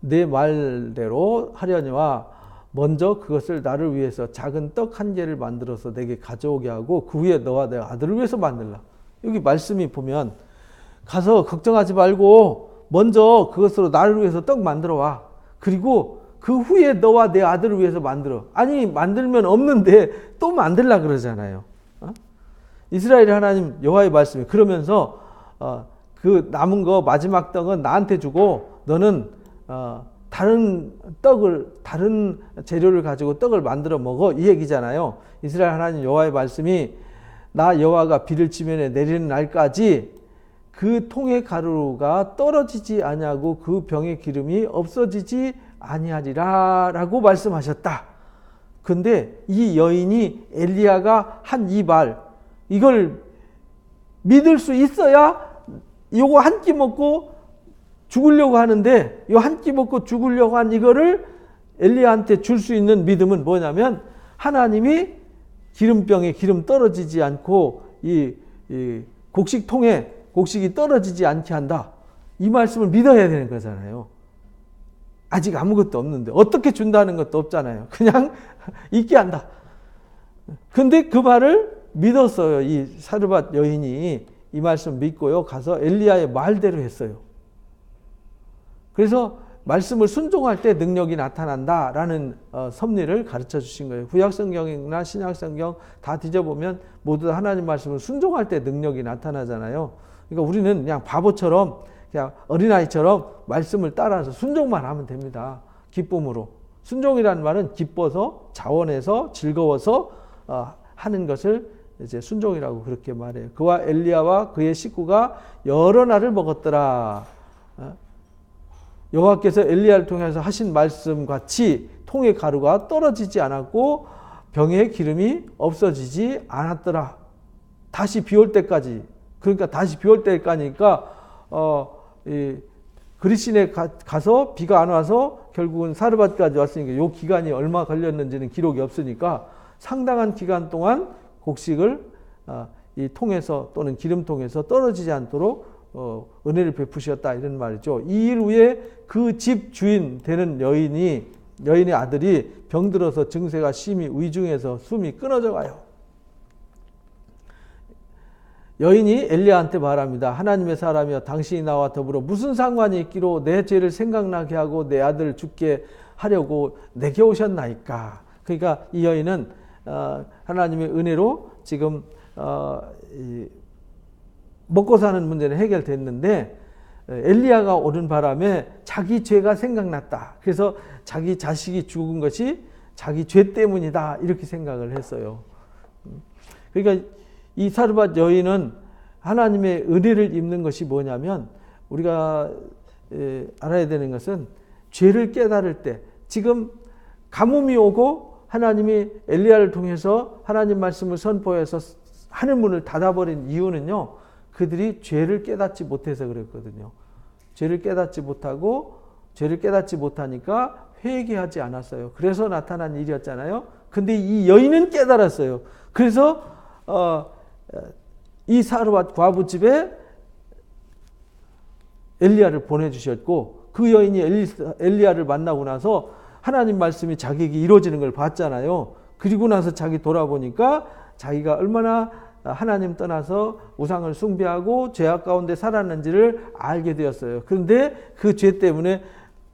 내 말대로 하려니와 먼저 그것을 나를 위해서 작은 떡 한 개를 만들어서 내게 가져오게 하고 그 후에 너와 내 아들을 위해서 만들라. 여기 말씀이 보면 가서 걱정하지 말고 먼저 그것으로 나를 위해서 떡 만들어 와. 그리고 그 후에 너와 내 아들을 위해서 만들어. 아니 만들면 없는데 또 만들라 그러잖아요. 이스라엘 하나님 여호와의 말씀이 그러면서 그 남은 거 마지막 떡은 나한테 주고 너는 다른 재료를 가지고 떡을 만들어 먹어 이 얘기잖아요. 이스라엘 하나님 여호와의 말씀이 나 여호와가 비를 지면에 내리는 날까지 그 통의 가루가 떨어지지 아니하고 그 병의 기름이 없어지지 아니하리라 라고 말씀하셨다. 근데 이 여인이 엘리야가 한 이 말 이걸 믿을 수 있어야 요거 한 끼 먹고 죽으려고 하는데 요 한 끼 먹고 죽으려고 한 이거를 엘리야한테 줄 수 있는 믿음은 뭐냐면 하나님이 기름병에 기름 떨어지지 않고 이 곡식통에 곡식이 떨어지지 않게 한다. 이 말씀을 믿어야 되는 거잖아요. 아직 아무것도 없는데 어떻게 준다는 것도 없잖아요. 그냥 있게 한다. 근데 그 말을 믿었어요. 이 사르밧 여인이 이 말씀 믿고요. 가서 엘리야의 말대로 했어요. 그래서 말씀을 순종할 때 능력이 나타난다라는 섭리를 가르쳐 주신 거예요. 구약성경이나 신약성경 다 뒤져보면 모두 다 하나님 말씀을 순종할 때 능력이 나타나잖아요. 그러니까 우리는 그냥 바보처럼 그냥 어린아이처럼 말씀을 따라서 순종만 하면 됩니다. 기쁨으로. 순종이라는 말은 기뻐서 자원해서 즐거워서 하는 것을 이제 순종이라고 그렇게 말해요. 그와 엘리야와 그의 식구가 여러 날을 먹었더라. 여호와께서 엘리야를 통해서 하신 말씀 같이 통의 가루가 떨어지지 않았고 병의 기름이 없어지지 않았더라. 다시 비 올 때까지. 그러니까 다시 비 올 때까지니까 그리신에 가서 비가 안 와서 결국은 사르밧까지 왔으니까 요 기간이 얼마 걸렸는지는 기록이 없으니까 상당한 기간 동안 곡식을 이 통에서 또는 기름통에서 떨어지지 않도록 은혜를 베푸셨다 이런 말이죠. 이 일 후에 그 집 주인 되는 여인의 아들이 병들어서 증세가 심히 위중해서 숨이 끊어져 가요. 여인이 엘리야한테 말합니다. 하나님의 사람이여 당신이 나와 더불어 무슨 상관이 있기로 내 죄를 생각나게 하고 내 아들을 죽게 하려고 내게 오셨나이까. 그러니까 이 여인은 하나님의 은혜로 지금 먹고 사는 문제는 해결됐는데 엘리야가 오는 바람에 자기 죄가 생각났다. 그래서 자기 자식이 죽은 것이 자기 죄 때문이다 이렇게 생각을 했어요. 그러니까 이 사르밧 여인은 하나님의 은혜를 입는 것이 뭐냐면 우리가 알아야 되는 것은 죄를 깨달을 때 지금 가뭄이 오고 하나님이 엘리야를 통해서 하나님 말씀을 선포해서 하늘 문을 닫아버린 이유는요. 그들이 죄를 깨닫지 못해서 그랬거든요. 죄를 깨닫지 못하니까 회개하지 않았어요. 그래서 나타난 일이었잖아요. 근데 이 여인은 깨달았어요. 그래서 이 사르밧 과부 집에 엘리야를 보내주셨고 그 여인이 엘리야를 만나고 나서 하나님 말씀이 자기에게 이루어지는 걸 봤잖아요. 그리고 나서 자기 돌아보니까 자기가 얼마나 하나님 떠나서 우상을 숭배하고 죄악 가운데 살았는지를 알게 되었어요. 그런데 그 죄 때문에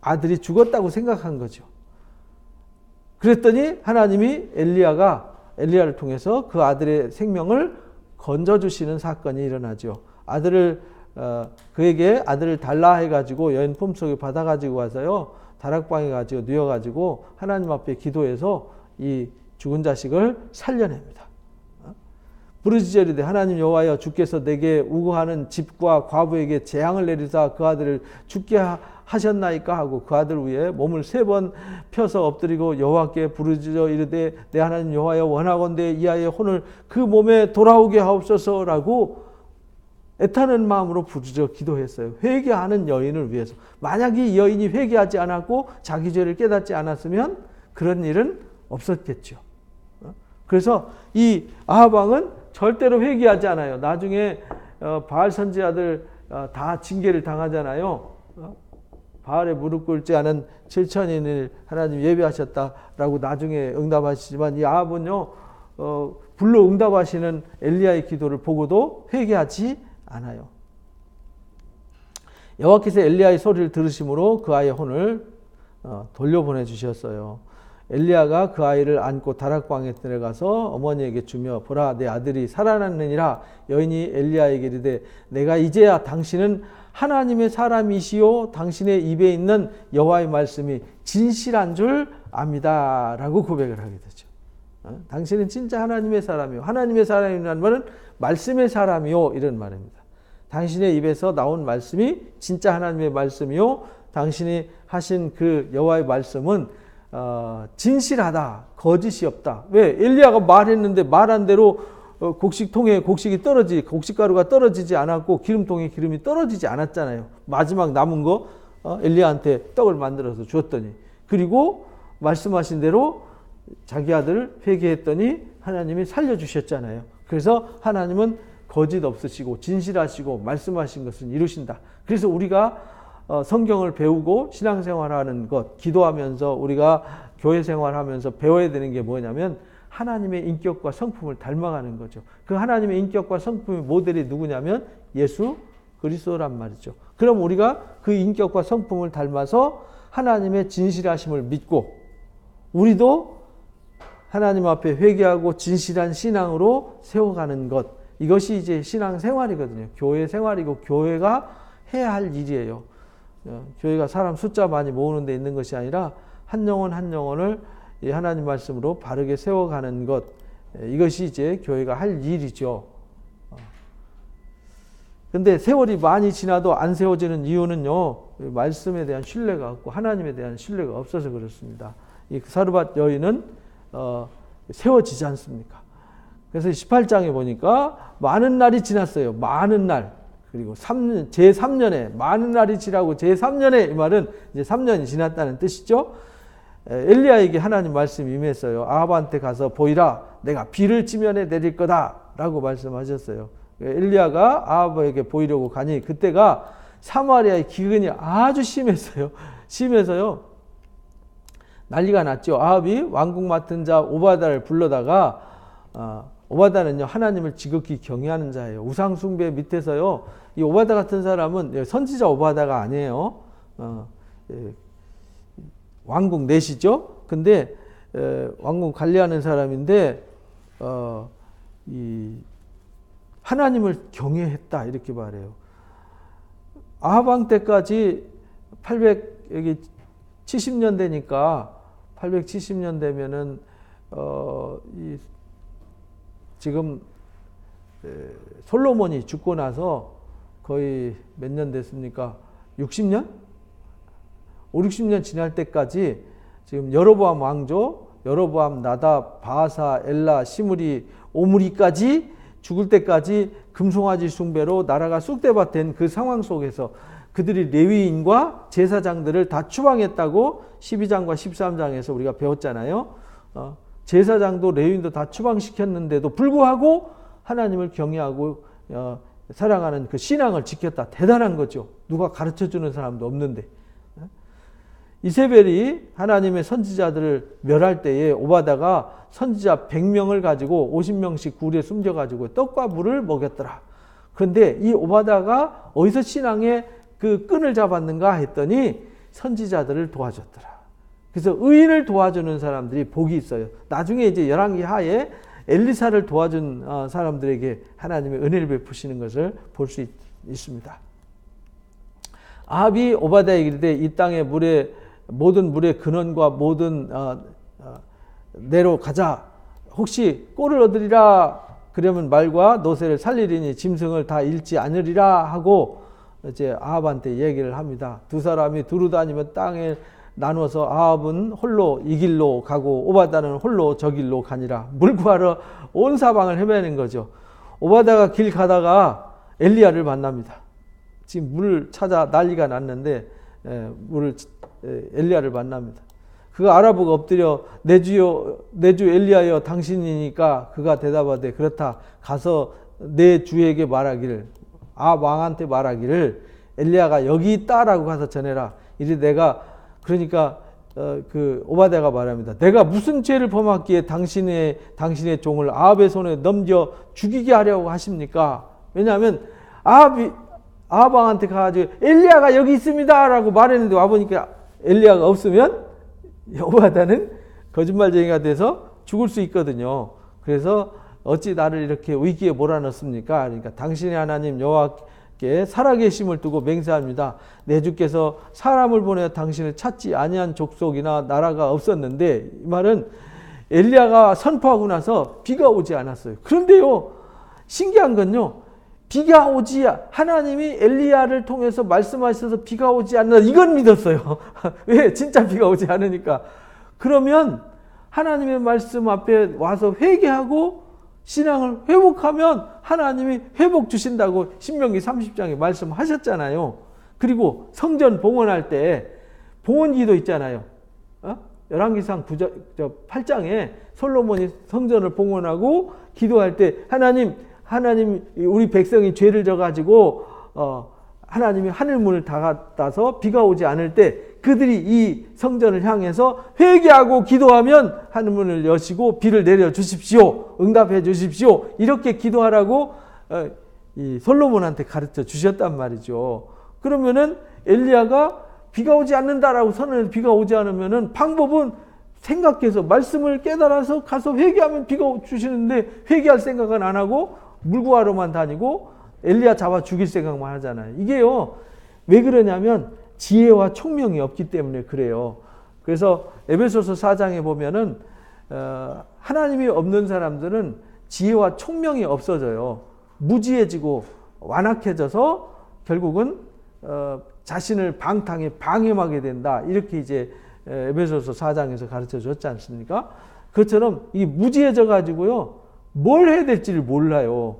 아들이 죽었다고 생각한 거죠. 그랬더니 하나님이 엘리야를 통해서 그 아들의 생명을 건져주시는 사건이 일어나죠. 그에게 아들을 달라 해가지고 여인 품속에 받아가지고 와서요. 다락방에 가지고 누워가지고 하나님 앞에 기도해서 이 죽은 자식을 살려냅니다. 부르짖으리되 하나님 여호와여 주께서 내게 우거하는 집과 과부에게 재앙을 내리사 그 아들을 죽게 하셨나이까 하고 그 아들 위에 몸을 3번 펴서 엎드리고 여호와께 부르짖어 이르되 내 하나님 여호와여 원하건대 이 아이의 혼을 그 몸에 돌아오게 하옵소서라고 애타는 마음으로 부르짖어 기도했어요. 회개하는 여인을 위해서. 만약에 이 여인이 회개하지 않았고 자기 죄를 깨닫지 않았으면 그런 일은 없었겠죠. 그래서 이 아합 왕은 절대로 회개하지 않아요. 나중에 바알 선지자들 다 징계를 당하잖아요. 바알에 무릎 꿇지 않은 7천인을 하나님 예배하셨다라고 나중에 응답하시지만 이 아합은요 불러 응답하시는 엘리야의 기도를 보고도 회개하지 않아요. 여호와께서 엘리야의 소리를 들으심으로 그 아이의 혼을 돌려보내 주셨어요. 엘리야가 그 아이를 안고 다락방에 들어가서 어머니에게 주며 보라 내 아들이 살아났느니라. 여인이 엘리야에게 이르되 내가 이제야 당신은 하나님의 사람이시요 당신의 입에 있는 여호와의 말씀이 진실한 줄 압니다 라고 고백을 하게 되죠. 당신은 진짜 하나님의 사람이요. 하나님의 사람이라는 말은 말씀의 사람이요 이런 말입니다. 당신의 입에서 나온 말씀이 진짜 하나님의 말씀이요 당신이 하신 그 여호와의 말씀은 진실하다. 거짓이 없다. 왜? 엘리야가 말했는데 말한 대로 곡식통에 곡식가루가 떨어지지 않았고 기름통에 기름이 떨어지지 않았잖아요. 마지막 남은 거 엘리야한테 떡을 만들어서 주었더니 그리고 말씀하신 대로 자기 아들을 회개했더니 하나님이 살려주셨잖아요. 그래서 하나님은 거짓 없으시고 진실하시고 말씀하신 것은 이루신다. 그래서 우리가 성경을 배우고 신앙생활하는 것, 기도하면서 우리가 교회 생활하면서 배워야 되는 게 뭐냐면 하나님의 인격과 성품을 닮아가는 거죠. 그 하나님의 인격과 성품의 모델이 누구냐면 예수 그리스도란 말이죠. 그럼 우리가 그 인격과 성품을 닮아서 하나님의 진실하심을 믿고 우리도 하나님 앞에 회개하고 진실한 신앙으로 세워가는 것, 이것이 이제 신앙생활이거든요. 교회 생활이고 교회가 해야 할 일이에요. 교회가 사람 숫자 많이 모으는 데 있는 것이 아니라 한 영혼 한 영혼을 하나님 말씀으로 바르게 세워가는 것, 이것이 이제 교회가 할 일이죠. 근데 세월이 많이 지나도 안 세워지는 이유는요, 말씀에 대한 신뢰가 없고 하나님에 대한 신뢰가 없어서 그렇습니다. 이 사르밧 여인은 세워지지 않습니까? 그래서 18장에 보니까 많은 날이 지났어요. 많은 날. 그리고 제3년에 많은 날이 지나고 제3년에 이 말은 이제 3년이 지났다는 뜻이죠. 엘리야에게 하나님 말씀이 임했어요. 아합한테 가서 보이라 내가 비를 지면에 내릴 거다 라고 말씀하셨어요. 엘리야가 아합에게 보이려고 가니 그때가 사마리아의 기근이 아주 심했어요. 심해서요 난리가 났죠. 아합이 왕국 맡은 자 오바다를 불러다가 오바다는요 하나님을 지극히 경외하는 자예요. 우상 숭배 밑에서요 이 오바다 같은 사람은 선지자 오바다가 아니에요. 왕국 넷이죠. 근데 왕국 관리하는 사람인데 이 하나님을 경외했다 이렇게 말해요. 아합 왕 때까지 870년 되니까 870년 되면은 지금 솔로몬이 죽고 나서 거의 몇 년 됐습니까? 60년? 5, 60년 지날 때까지 지금 여로보암 왕조, 여로보암, 나답, 바하사, 엘라, 시므리, 오므리까지 죽을 때까지 금송아지 숭배로 나라가 쑥대밭된 그 상황 속에서 그들이 레위인과 제사장들을 다 추방했다고 12장과 13장에서 우리가 배웠잖아요. 제사장도 레위인도 다 추방시켰는데도 불구하고 하나님을 경외하고 사랑하는 그 신앙을 지켰다. 대단한 거죠. 누가 가르쳐주는 사람도 없는데. 이세벨이 하나님의 선지자들을 멸할 때에 오바다가 선지자 100명을 가지고 50명씩 굴에 숨겨가지고 떡과 물을 먹였더라. 그런데 이 오바다가 어디서 신앙의 그 끈을 잡았는가 했더니 선지자들을 도와줬더라. 그래서 의인을 도와주는 사람들이 복이 있어요. 나중에 이제 열왕기 하에 엘리사를 도와준 사람들에게 하나님의 은혜를 베푸시는 것을 볼 수 있습니다. 아합이 오바다에게 이르되 이 땅의 모든 물의 근원과 모든 내로 가자. 혹시 꼴을 얻으리라. 그러면 말과 노새를 살리리니 짐승을 다 잃지 않으리라 하고 이제 아합한테 얘기를 합니다. 두 사람이 두루 다니며 땅에 나눠서 아합은 홀로 이 길로 가고 오바다는 홀로 저 길로 가니라. 물 구하러 온 사방을 헤매는 거죠. 오바다가 길 가다가 엘리야를 만납니다. 지금 물을 찾아 난리가 났는데 엘리야를 만납니다. 그가 알아보고 엎드려 내 주 엘리야여 당신이니까 그가 대답하되 그렇다. 가서 내 주에게 말하기를 왕한테 말하기를 엘리야가 여기 있다라고 가서 전해라. 이제 내가 그러니까 그 오바다가 말합니다. 내가 무슨 죄를 범했기에 당신의 종을 아합의 손에 넘겨 죽이게 하려고 하십니까? 왜냐하면 아합 왕한테 가가지고 엘리야가 여기 있습니다라고 말했는데 와보니까 엘리야가 없으면 오바다는 거짓말쟁이가 돼서 죽을 수 있거든요. 그래서 어찌 나를 이렇게 위기에 몰아넣습니까? 그러니까 당신의 하나님 여호와께 살아계심을 두고 맹세합니다. 내 주께서 사람을 보내 당신을 찾지 아니한 족속이나 나라가 없었는데, 이 말은 엘리야가 선포하고 나서 비가 오지 않았어요. 그런데요, 신기한 건요, 비가 오지, 하나님이 엘리야를 통해서 말씀하셔서 비가 오지 않는다, 이건 믿었어요. 왜? 진짜 비가 오지 않으니까. 그러면 하나님의 말씀 앞에 와서 회개하고 신앙을 회복하면 하나님이 회복 주신다고 신명기 30장에 말씀하셨잖아요. 그리고 성전 봉헌할 때 봉헌기도 있잖아요. 열왕기상 8장에 솔로몬이 성전을 봉헌하고 기도할 때 하나님 우리 백성이 죄를 져가지고 하나님이 하늘문을 닫아서 비가 오지 않을 때 그들이 이 성전을 향해서 회개하고 기도하면 하늘문을 여시고 비를 내려 주십시오. 응답해 주십시오. 이렇게 기도하라고 이 솔로몬한테 가르쳐 주셨단 말이죠. 그러면은 엘리야가 비가 오지 않는다라고 선언해서 비가 오지 않으면은 방법은 생각해서 말씀을 깨달아서 가서 회개하면 비가 주시는데 회개할 생각은 안 하고 물구하러만 다니고 엘리야 잡아 죽일 생각만 하잖아요. 이게요, 왜 그러냐면 지혜와 총명이 없기 때문에 그래요. 그래서 에베소서 4장에 보면은 하나님이 없는 사람들은 지혜와 총명이 없어져요. 무지해지고 완악해져서 결국은 자신을 방임하게 된다. 이렇게 이제 에베소서 4장에서 가르쳐 줬지 않습니까? 그것처럼 이 무지해져 가지고요, 뭘 해야 될지를 몰라요.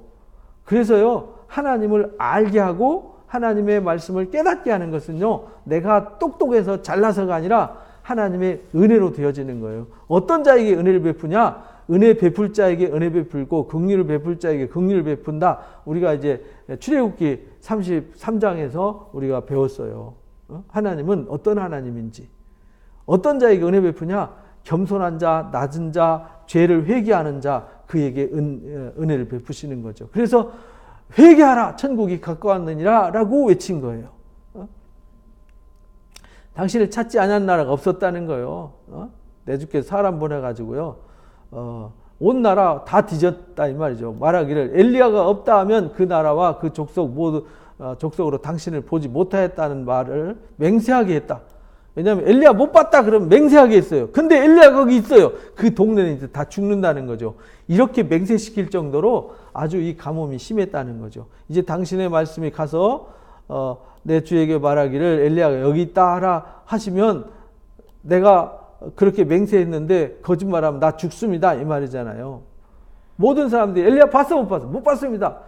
그래서요, 하나님을 알게 하고 하나님의 말씀을 깨닫게 하는 것은요, 내가 똑똑해서 잘나서가 아니라 하나님의 은혜로 되어지는 거예요. 어떤 자에게 은혜를 베푸냐? 은혜 베풀 자에게 은혜 베풀고 긍휼을 베풀 자에게 긍휼을 베푼다. 우리가 이제 출애굽기 33장에서 우리가 배웠어요. 하나님은 어떤 하나님인지. 어떤 자에게 은혜 베푸냐? 겸손한 자, 낮은 자, 죄를 회개하는 자, 그에게 은혜를 베푸시는 거죠. 그래서 회개하라, 천국이 가까웠느니라 라고 외친 거예요. 당신을 찾지 않은 나라가 없었다는 거예요. 내 주께서 사람 보내가지고요, 온 나라 다 뒤졌다 이 말이죠. 말하기를 엘리야가 없다 하면 그 나라와 그 족속 모두 족속으로 당신을 보지 못하였다는 말을 맹세하게 했다. 왜냐하면 엘리야 못 봤다 그러면 맹세하게 했어요. 근데 엘리야 거기 있어요. 그 동네는 이제 다 죽는다는 거죠. 이렇게 맹세시킬 정도로 아주 이 가뭄이 심했다는 거죠. 이제 당신의 말씀이 가서 내 주에게 말하기를 엘리야가 여기 있다 하라 하시면 내가 그렇게 맹세했는데 거짓말하면 나 죽습니다 이 말이잖아요. 모든 사람들이 엘리야 봤어 못 봤어? 못 봤습니다.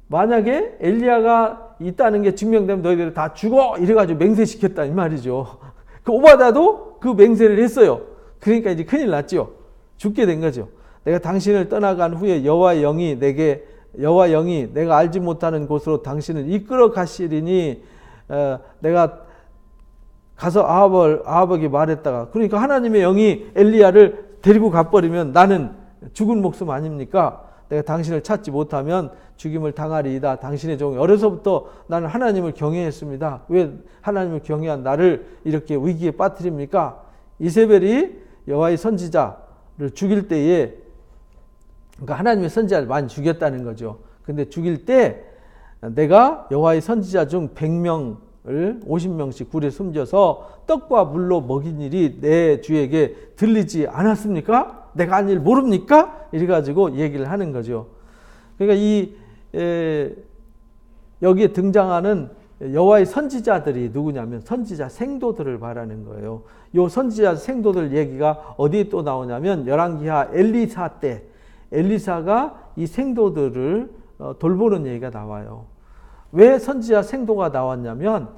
만약에 엘리야가 있다는 게 증명되면 너희들 다 죽어 이래가지고 맹세시켰다 이 말이죠. 그 오바다도 그 맹세를 했어요. 그러니까 이제 큰일 났죠. 죽게 된 거죠. 내가 당신을 떠나간 후에 여호와의 영이 내가 알지 못하는 곳으로 당신을 이끌어 가시리니 내가 가서 아합에게 말했다가, 그러니까 하나님의 영이 엘리야를 데리고 가버리면 나는 죽은 목숨 아닙니까? 내가 당신을 찾지 못하면 죽임을 당하리이다. 당신의 종이 어려서부터 나는 하나님을 경외했습니다. 왜 하나님을 경외한 나를 이렇게 위기에 빠뜨립니까? 이세벨이 여호와의 선지자를 죽일 때에, 그러니까 하나님의 선지자를 많이 죽였다는 거죠. 근데 죽일 때 내가 여호와의 선지자 중 100명을 50명씩 굴에 숨겨서 떡과 물로 먹인 일이 내 주에게 들리지 않았습니까? 내가 한 일 모릅니까? 이래가지고 얘기를 하는 거죠. 그러니까 여기에 등장하는 여호와의 선지자들이 누구냐면 선지자 생도들을 말하는 거예요. 이 선지자 생도들 얘기가 어디에 또 나오냐면 열왕기하 엘리사 때 엘리사가 이 생도들을 돌보는 얘기가 나와요. 왜 선지자 생도가 나왔냐면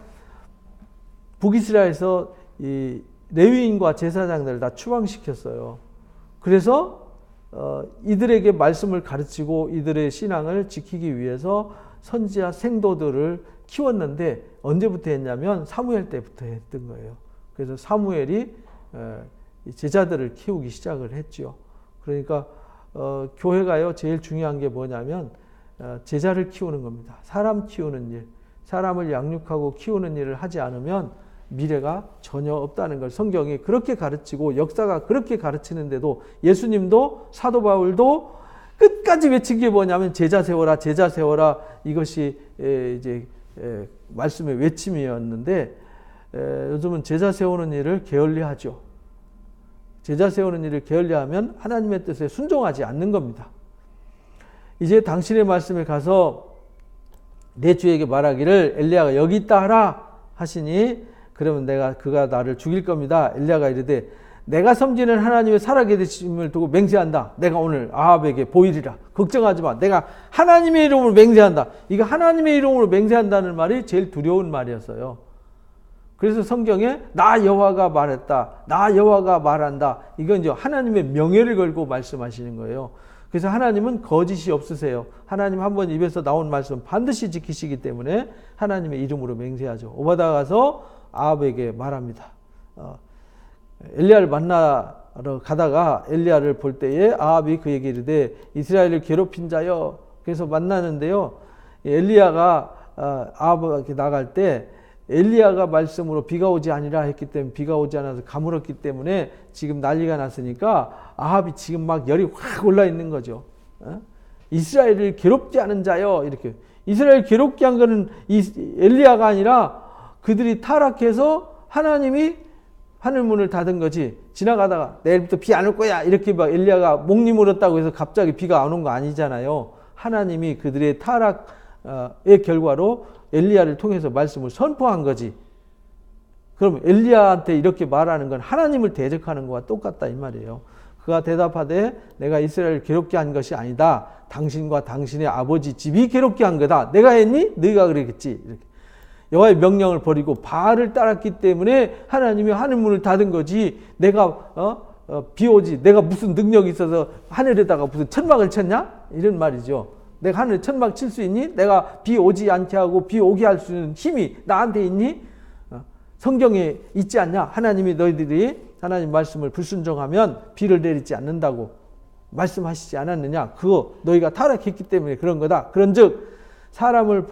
북이스라엘에서 이 레위인과 제사장들을 다 추방시켰어요. 그래서 이들에게 말씀을 가르치고 이들의 신앙을 지키기 위해서 선지자 생도들을 키웠는데 언제부터 했냐면 사무엘 때부터 했던 거예요. 그래서 사무엘이 제자들을 키우기 시작을 했죠. 그러니까 교회가요 제일 중요한 게 뭐냐면 제자를 키우는 겁니다. 사람 키우는 일, 사람을 양육하고 키우는 일을 하지 않으면 미래가 전혀 없다는 걸 성경이 그렇게 가르치고 역사가 그렇게 가르치는데도 예수님도 사도 바울도 끝까지 외친 게 뭐냐면 제자 세워라, 제자 세워라. 이것이 이제 말씀의 외침이었는데 요즘은 제자 세우는 일을 게을리하죠. 제자 세우는 일을 게을리하면 하나님의 뜻에 순종하지 않는 겁니다. 이제 당신의 말씀에 가서 내 주에게 말하기를 엘리야가 여기 있다 하라 하시니 그러면 그가 나를 죽일 겁니다. 엘리야가 이르되 내가 섬기는 하나님의 살아계심을 두고 맹세한다. 내가 오늘 아합에게 보이리라. 걱정하지 마. 내가 하나님의 이름으로 맹세한다. 이거 하나님의 이름으로 맹세한다는 말이 제일 두려운 말이었어요. 그래서 성경에 나 여호와가 말했다. 나 여호와가 말한다. 이건 이제 하나님의 명예를 걸고 말씀하시는 거예요. 그래서 하나님은 거짓이 없으세요. 하나님 한번 입에서 나온 말씀 반드시 지키시기 때문에 하나님의 이름으로 맹세하죠. 오바다가 가서 아합에게 말합니다. 엘리야를 만나러 가다가 엘리야를 볼 때에 아합이 그에게 이르되 이스라엘을 괴롭힌 자여. 그래서 만나는데요. 엘리야가 아합에게 나갈 때 엘리야가 말씀으로 비가 오지 아니라 했기 때문에 비가 오지 않아서 가물었기 때문에 지금 난리가 났으니까 아합이 지금 막 열이 확 올라 있는 거죠. 이스라엘을 괴롭지 않은 자여. 이렇게 이스라엘 괴롭게 한 거는 엘리야가 아니라 그들이 타락해서 하나님이 하늘문을 닫은 거지. 지나가다가 내일부터 비 안 올 거야 이렇게 막 엘리야가 목니 물었다고 해서 갑자기 비가 안 온 거 아니잖아요. 하나님이 그들의 타락의 결과로 엘리야를 통해서 말씀을 선포한 거지. 그럼 엘리야한테 이렇게 말하는 건 하나님을 대적하는 것과 똑같다 이 말이에요. 그가 대답하되 내가 이스라엘을 괴롭게 한 것이 아니다. 당신과 당신의 아버지 집이 괴롭게 한 거다. 내가 했니? 너희가 그랬겠지. 이렇게. 여호와의 명령을 버리고 바알을 따랐기 때문에 하나님이 하늘문을 닫은 거지. 내가 비 오지. 내가 무슨 능력이 있어서 하늘에다가 무슨 천막을 쳤냐? 이런 말이죠. 내가 하늘에 천막 칠 수 있니? 내가 비 오지 않게 하고 비 오게 할 수 있는 힘이 나한테 있니? 성경에 있지 않냐? 하나님이 너희들이 하나님 말씀을 불순종하면 비를 내리지 않는다고 말씀하시지 않았느냐? 그거 너희가 타락했기 때문에 그런 거다. 그런즉 사람을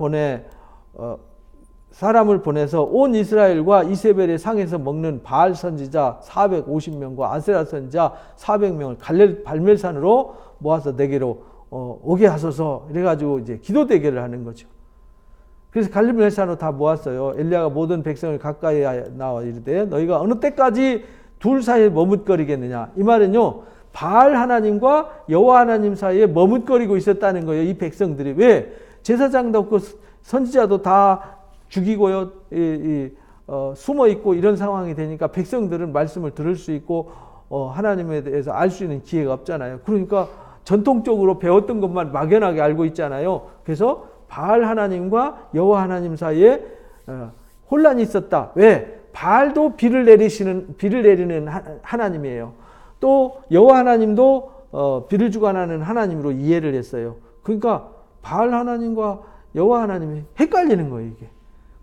보내서 온 이스라엘과 이세벨의 상에서 먹는 바알 선지자 450명과 아세라 선지자 400명을 갈멜 발멜산으로 모아서 내게로 오게 하소서. 이래가지고 이제 기도 대결을 하는 거죠. 그래서 갈릴리산으로 다 모았어요. 엘리야가 모든 백성을 가까이 나와 이르되 너희가 어느 때까지 둘 사이에 머뭇거리겠느냐. 이 말은요, 바알 하나님과 여호와 하나님 사이에 머뭇거리고 있었다는 거예요. 이 백성들이. 왜? 제사장도 없고 선지자도 다 죽이고요, 숨어 있고 이런 상황이 되니까 백성들은 말씀을 들을 수 있고 하나님에 대해서 알 수 있는 기회가 없잖아요. 그러니까 전통적으로 배웠던 것만 막연하게 알고 있잖아요. 그래서 바알 하나님과 여호와 하나님 사이에 혼란이 있었다. 왜? 바알도 비를 내리는 하나님이에요. 또 여호와 하나님도 비를 주관하는 하나님으로 이해를 했어요. 그러니까 바알 하나님과 여호와 하나님이 헷갈리는 거예요, 이게.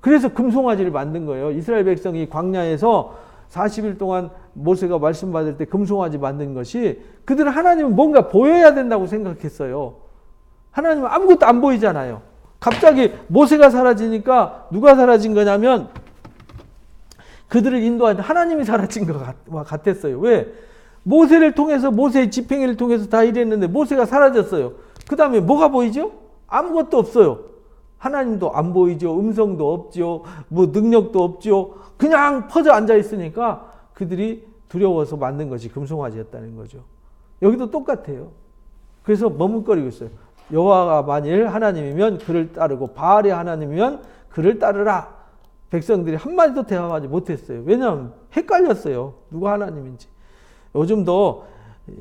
그래서 금송아지를 만든 거예요. 이스라엘 백성이 광야에서 40일 동안 모세가 말씀 받을 때 금송아지 만든 것이, 그들은 하나님은 뭔가 보여야 된다고 생각했어요. 하나님은 아무것도 안 보이잖아요. 갑자기 모세가 사라지니까 누가 사라진 거냐면 그들을 인도한 하나님이 사라진 것 같았어요. 왜? 모세를 통해서, 모세의 집행을 통해서 다 이랬는데 모세가 사라졌어요. 그 다음에 뭐가 보이죠? 아무것도 없어요. 하나님도 안 보이죠. 음성도 없죠. 뭐 능력도 없죠. 그냥 퍼져 앉아 있으니까 그들이 두려워서 만든 것이 금송아지였다는 거죠. 여기도 똑같아요. 그래서 머뭇거리고 있어요. 여호와가 만일 하나님이면 그를 따르고 바알이 하나님이면 그를 따르라. 백성들이 한마디도 대화하지 못했어요. 왜냐하면 헷갈렸어요. 누가 하나님인지. 요즘도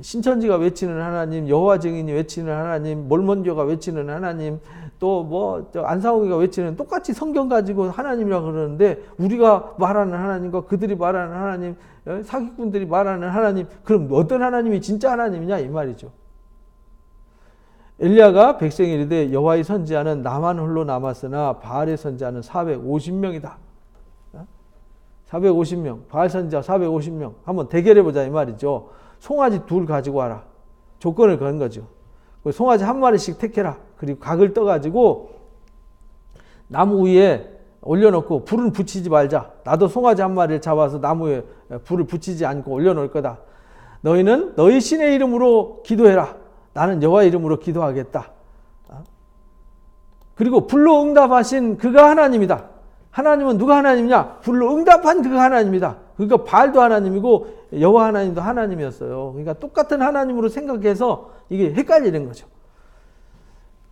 신천지가 외치는 하나님, 여호와 증인이 외치는 하나님, 몰몬교가 외치는 하나님, 또 뭐 안상홍이가 외치는, 똑같이 성경 가지고 하나님이라고 그러는데 우리가 말하는 하나님과 그들이 말하는 하나님, 사기꾼들이 말하는 하나님, 그럼 어떤 하나님이 진짜 하나님이냐 이 말이죠. 엘리야가 백성이 이르되 여호와의 선지자는 나만 홀로 남았으나 바알의 선지자는 450명이다. 450명, 바알 선지자 450명. 한번 대결해보자 이 말이죠. 송아지 둘 가지고 와라. 조건을 건 거죠. 송아지 한 마리씩 택해라. 그리고 각을 떠가지고 나무 위에 올려놓고 불은 붙이지 말자. 나도 송아지 한 마리를 잡아서 나무에 불을 붙이지 않고 올려놓을 거다. 너희는 너희 신의 이름으로 기도해라. 나는 여호와의 이름으로 기도하겠다. 그리고 불로 응답하신 그가 하나님이다. 하나님은 누가 하나님이냐? 불로 응답한 그가 하나님이다. 그러니까 바알도 하나님이고 여호와 하나님도 하나님이었어요. 그러니까 똑같은 하나님으로 생각해서 이게 헷갈리는 거죠.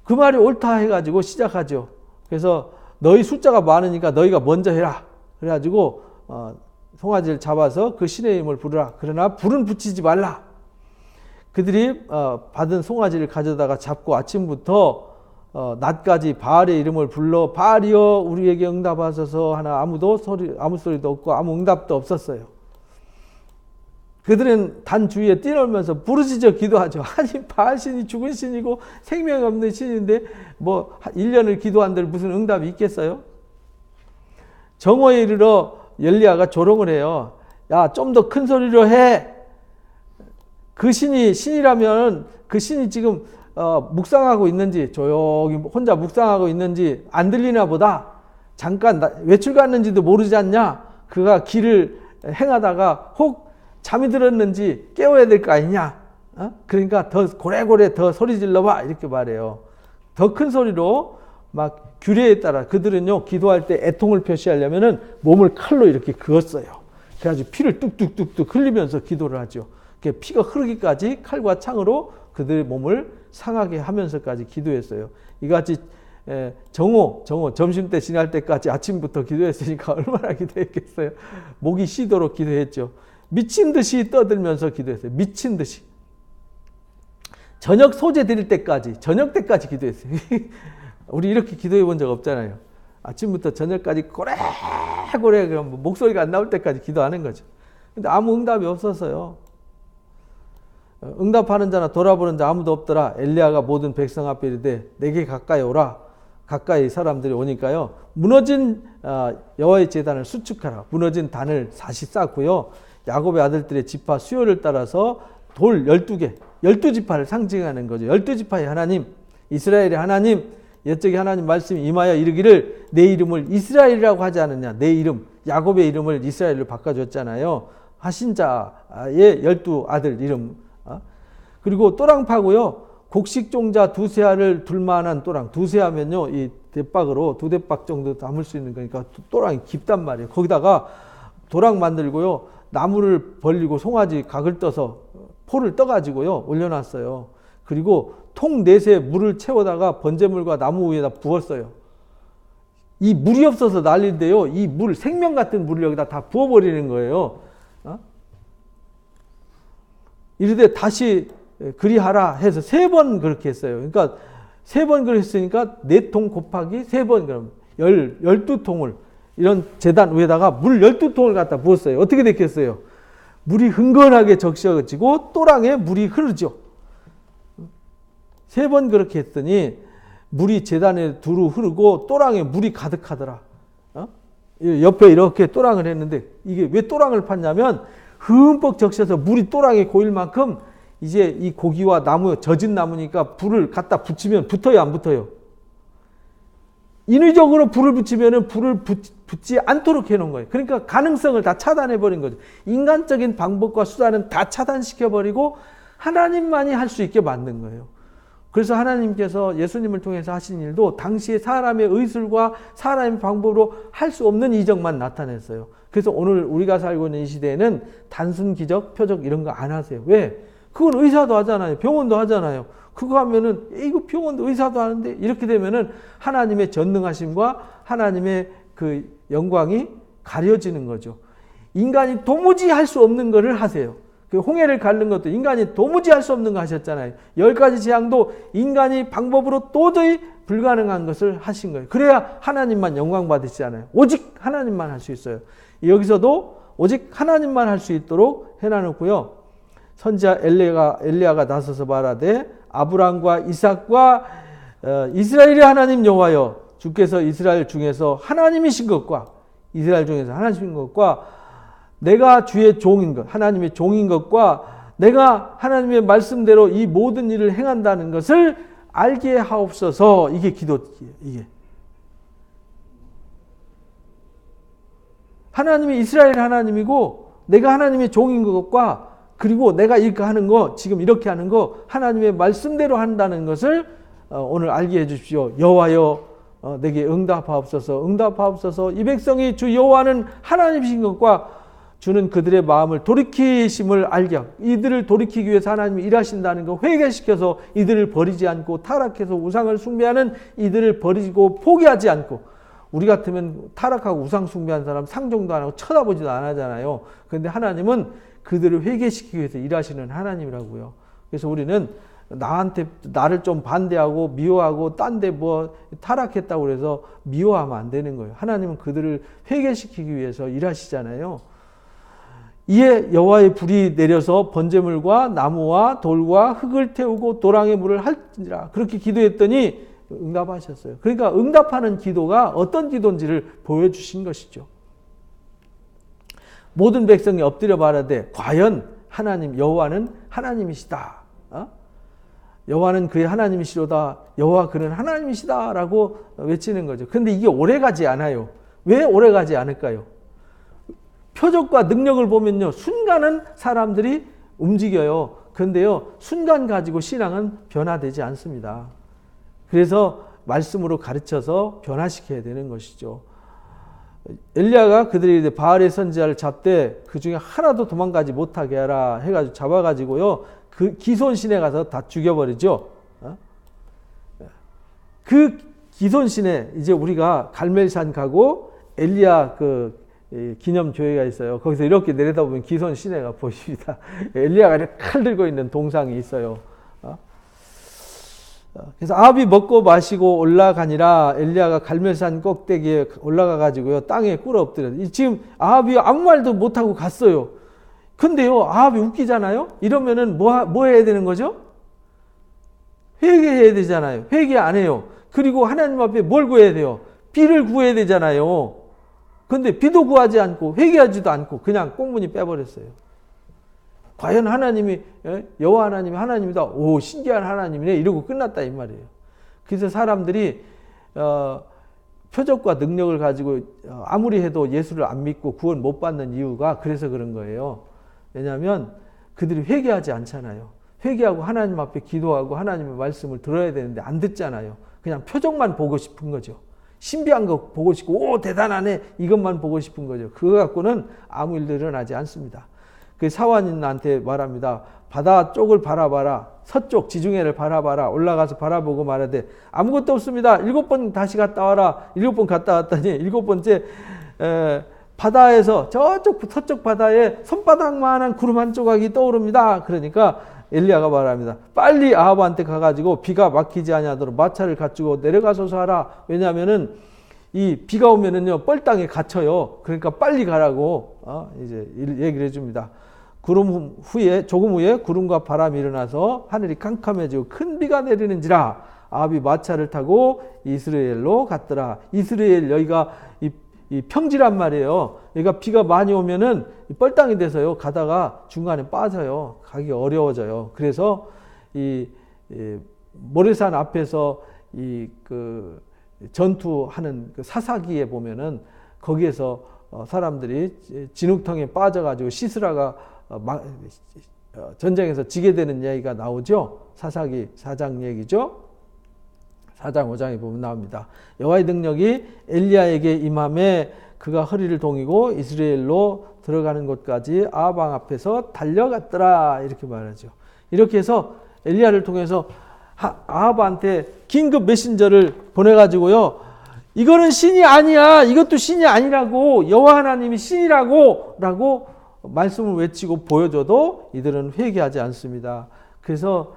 그 말이 옳다 해가지고 시작하죠. 그래서 너희 숫자가 많으니까 너희가 먼저 해라. 그래가지고 송아지를 잡아서 그 신의 이름을 부르라. 그러나 불은 붙이지 말라. 그들이 받은 송아지를 가져다가 잡고 아침부터 낮까지 바알의 이름을 불러 바알이여 우리에게 응답하소서 하나 아무 소리도 없고 아무 응답도 없었어요. 그들은 단 주위에 뛰놀면서 부르짖어 기도하죠. 아니 바알 신이 죽은 신이고 생명 없는 신인데 뭐 1년을 기도한들 무슨 응답이 있겠어요? 정오에 이르러 엘리야가 조롱을 해요. 야, 좀 더 큰 소리로 해. 그 신이라면 그 신이 지금 묵상하고 있는지, 조용히 혼자 묵상하고 있는지 안 들리나 보다. 잠깐 외출 갔는지도 모르지 않냐? 그가 길을 행하다가 혹 잠이 들었는지 깨워야 될 거 아니냐? 그러니까 더 고래고래 더 소리 질러봐. 이렇게 말해요. 더 큰 소리로 막 규례에 따라 그들은요, 기도할 때 애통을 표시하려면은 몸을 칼로 이렇게 그었어요. 그래가지고 피를 뚝뚝뚝뚝 흘리면서 기도를 하죠. 피가 흐르기까지 칼과 창으로 그들의 몸을 상하게 하면서까지 기도했어요. 이같이 정오 점심때 지날 때까지 아침부터 기도했으니까 얼마나 기도했겠어요. 목이 쉬도록 기도했죠. 미친 듯이 떠들면서 기도했어요. 미친 듯이. 저녁 소재 드릴 때까지, 저녁 때까지 기도했어요. 우리 이렇게 기도해 본 적 없잖아요. 아침부터 저녁까지 고래고래 목소리가 안 나올 때까지 기도하는 거죠. 근데 아무 응답이 없었어요. 응답하는 자나 돌아보는 자 아무도 없더라. 엘리야가 모든 백성 앞에 이르되 내게 가까이 오라. 가까이 사람들이 오니까요, 무너진 여호와의 제단을 수축하라. 무너진 단을 다시 쌓고요, 야곱의 아들들의 지파 수요를 따라서 돌 12개, 12지파를 상징하는 거죠. 12지파의 하나님, 이스라엘의 하나님, 옛적의 하나님 말씀이 임하여 이르기를 내 이름을 이스라엘이라고 하지 않느냐. 내 이름, 야곱의 이름을 이스라엘로 바꿔줬잖아요. 하신 자의 12 아들 이름. 그리고 또랑파고요, 곡식종자 2세알을 둘만한 또랑, 2세하면요 이 대박으로 2대박 정도 담을 수 있는 거니까 또랑이 깊단 말이에요. 거기다가 도랑 만들고요, 나무를 벌리고 송아지 각을 떠서 포를 떠가지고요 올려놨어요. 그리고 통 4세 물을 채워다가 번제물과 나무 위에다 부었어요. 이 물이 없어서 난리인데요, 이 물, 생명 같은 물을 여기다 다 부어버리는 거예요. 이르되 다시 그리하라 해서 3번 그렇게 했어요. 그러니까 3번 그랬으니까 4통 곱하기 3번, 그럼 12통을 이런 제단 위에다가 물 12통을 갖다 부었어요. 어떻게 됐겠어요? 물이 흥건하게 적셔지고 또랑에 물이 흐르죠. 3번 그렇게 했더니 물이 제단에 두루 흐르고 또랑에 물이 가득하더라. 옆에 이렇게 또랑을 했는데, 이게 왜 또랑을 팠냐면 흠뻑 적셔서 물이 또랑에 고일 만큼 이제 이 고기와 나무, 젖은 나무니까 불을 갖다 붙이면 붙어요, 안 붙어요? 인위적으로 불을 붙이면 불을 붙지 않도록 해놓은 거예요. 그러니까 가능성을 다 차단해버린 거죠. 인간적인 방법과 수단은 다 차단시켜버리고 하나님만이 할 수 있게 만든 거예요. 그래서 하나님께서 예수님을 통해서 하신 일도 당시에 사람의 의술과 사람의 방법으로 할 수 없는 이적만 나타냈어요. 그래서 오늘 우리가 살고 있는 이 시대에는 단순 기적, 표적 이런 거 안 하세요. 왜? 그건 의사도 하잖아요. 병원도 하잖아요. 그거 하면은 이거 병원도 의사도 하는데, 이렇게 되면은 하나님의 전능하심과 하나님의 그 영광이 가려지는 거죠. 인간이 도무지 할 수 없는 거를 하세요. 그 홍해를 가른 것도 인간이 도무지 할 수 없는 거 하셨잖아요. 10가지 재앙도 인간이 방법으로 도저히 불가능한 것을 하신 거예요. 그래야 하나님만 영광 받으시잖아요. 오직 하나님만 할 수 있어요. 여기서도 오직 하나님만 할 수 있도록 해놔놓고요. 선지자 엘리야가 나서서 말하되 아브람과 이삭과 이스라엘의 하나님 여호와여, 주께서 이스라엘 중에서 하나님이신 것과, 이스라엘 중에서 하나님이신 것과, 내가 주의 종인 것, 하나님의 종인 것과, 내가 하나님의 말씀대로 이 모든 일을 행한다는 것을 알게 하옵소서. 이게 기도예요. 이게 하나님이 이스라엘 하나님이고 내가 하나님의 종인 것과, 그리고 내가 이렇게 하는 거, 지금 이렇게 하는 거 하나님의 말씀대로 한다는 것을 오늘 알게 해주십시오. 여호와여, 내게 응답하옵소서. 응답하옵소서. 이 백성이 주 여호와는 하나님이신 것과 주는 그들의 마음을 돌이키심을 알게 하고, 이들을 돌이키기 위해서 하나님이 일하신다는 거 회개시켜서 이들을 버리지 않고, 타락해서 우상을 숭배하는 이들을 버리고 포기하지 않고, 우리 같으면 타락하고 우상 숭배하는 사람 상종도 안 하고 쳐다보지도 안 하잖아요. 그런데 하나님은 그들을 회개시키기 위해서 일하시는 하나님이라고요. 그래서 우리는 나를 좀 반대하고 미워하고 딴 데 뭐 타락했다고 그래서 미워하면 안 되는 거예요. 하나님은 그들을 회개시키기 위해서 일하시잖아요. 이에 여호와의 불이 내려서 번제물과 나무와 돌과 흙을 태우고 도랑의 물을 할지니라. 그렇게 기도했더니 응답하셨어요. 그러니까 응답하는 기도가 어떤 기도인지를 보여주신 것이죠. 모든 백성이 엎드려 말하되 과연 하나님 여호와는 하나님이시다. 여호와는 그의 하나님이시로다. 여호와 그는 하나님이시다라고 외치는 거죠. 그런데 이게 오래가지 않아요. 왜 오래가지 않을까요? 표적과 능력을 보면요, 순간은 사람들이 움직여요. 그런데요, 순간 가지고 신앙은 변화되지 않습니다. 그래서 말씀으로 가르쳐서 변화시켜야 되는 것이죠. 엘리야가 그들이 바알의 선지자를 잡되 그 중에 하나도 도망가지 못하게 하라 해가지고 잡아가지고요, 그 기손신에 가서 다 죽여버리죠. 그 기손신에 이제 우리가 갈멜산 가고 엘리야 그 기념교회가 있어요. 거기서 이렇게 내려다보면 기손신에가 보입니다. 엘리야가 이렇게 칼 들고 있는 동상이 있어요. 그래서 아합이 먹고 마시고 올라가니라. 엘리야가 갈멜산 꼭대기에 올라가 가지고요, 땅에 꿇어 엎드려. 지금 아합이 아무 말도 못하고 갔어요. 근데요, 아합이 웃기잖아요. 이러면은 뭐 해야 되는 거죠? 회개해야 되잖아요. 회개 안 해요. 그리고 하나님 앞에 뭘 구해야 돼요? 비를 구해야 되잖아요. 근데 비도 구하지 않고 회개하지도 않고 그냥 꽁무니 빼버렸어요. 과연 하나님이, 여호와 하나님이 하나님이다. 오, 신기한 하나님이네. 이러고 끝났다 이 말이에요. 그래서 사람들이 표적과 능력을 가지고 아무리 해도 예수를 안 믿고 구원 못 받는 이유가 그래서 그런 거예요. 왜냐하면 그들이 회개하지 않잖아요. 회개하고 하나님 앞에 기도하고 하나님의 말씀을 들어야 되는데 안 듣잖아요. 그냥 표정만 보고 싶은 거죠. 신비한 거 보고 싶고 오 대단하네 이것만 보고 싶은 거죠. 그거 갖고는 아무 일도 일어나지 않습니다. 그 사환인한테 말합니다. 바다 쪽을 바라봐라. 서쪽 지중해를 바라봐라. 올라가서 바라보고 말하되 아무것도 없습니다. 7번 다시 갔다 와라. 7번 갔다 왔더니 7번째 바다에서 저쪽 서쪽 바다에 손바닥만한 구름 한 조각이 떠오릅니다. 그러니까 엘리야가 말합니다. 빨리 아합한테 가가지고 비가 막히지 아니하도록 마차를 갖추고 내려가소서 하라. 왜냐하면은 이 비가 오면은요 뻘땅에 갇혀요. 그러니까 빨리 가라고 이제 얘기를 해줍니다. 조금 후에 구름과 바람이 일어나서 하늘이 캄캄해지고 큰 비가 내리는지라 아합이 마차를 타고 이스라엘로 갔더라. 이스라엘 여기가 이 평지란 말이에요. 여기가 비가 많이 오면은 뻘땅이 돼서요. 가다가 중간에 빠져요. 가기 어려워져요. 그래서 이 모래산 앞에서 그 전투하는 그 사사기에 보면은 거기에서 사람들이 진흙탕에 빠져가지고 시스라가 전쟁에서 지게 되는 이야기가 나오죠. 사사기 4장 얘기죠. 4장 5장에 보면 나옵니다. 여호와의 능력이 엘리야에게 임함에 그가 허리를 동이고 이스라엘로 들어가는 곳까지 아합 왕 앞에서 달려갔더라 이렇게 말하죠. 이렇게 해서 엘리야를 통해서 아합한테 긴급 메신저를 보내가지고요. 이거는 신이 아니야. 이것도 신이 아니라고. 여호와 하나님이 신이라고 라고 말씀을 외치고 보여줘도 이들은 회개하지 않습니다. 그래서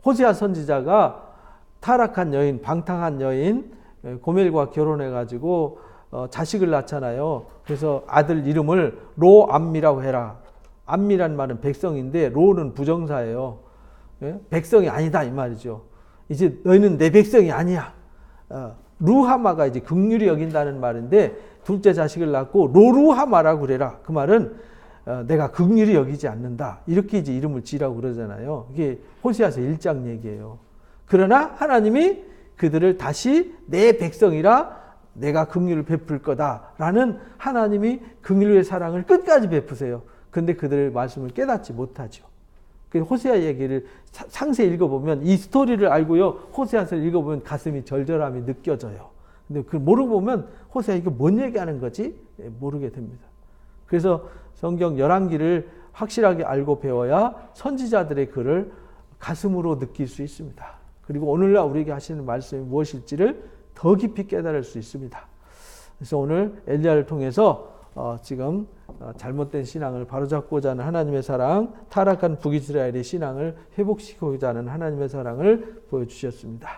호세아 선지자가 타락한 여인, 방탕한 여인 고멜과 결혼해가지고 자식을 낳잖아요. 그래서 아들 이름을 로암미라고 해라. 암미란 말은 백성인데 로는 부정사예요. 백성이 아니다 이 말이죠. 이제 너희는 내 백성이 아니야. 루하마가 이제 긍휼히 여긴다는 말인데 둘째 자식을 낳고 로루하마라고 그래라. 그 말은 내가 긍휼히 여기지 않는다. 이렇게 이제 이름을 지라고 그러잖아요. 이게 호세아서 1장 얘기예요. 그러나 하나님이 그들을 다시 내 백성이라 내가 긍휼을 베풀 거다라는 하나님이 긍휼의 사랑을 끝까지 베푸세요. 근데 그들의 말씀을 깨닫지 못하죠. 호세아 얘기를 상세히 읽어보면 이 스토리를 알고요. 호세아서를 읽어보면 가슴이 절절함이 느껴져요. 근데 그걸 모르고 보면 호세아 이거 뭔 얘기하는 거지? 모르게 됩니다. 그래서 성경 열왕기를 확실하게 알고 배워야 선지자들의 글을 가슴으로 느낄 수 있습니다. 그리고 오늘날 우리에게 하시는 말씀이 무엇일지를 더 깊이 깨달을 수 있습니다. 그래서 오늘 엘리야를 통해서 지금 잘못된 신앙을 바로잡고자 하는 하나님의 사랑, 타락한 북이스라엘의 신앙을 회복시키고자 하는 하나님의 사랑을 보여주셨습니다.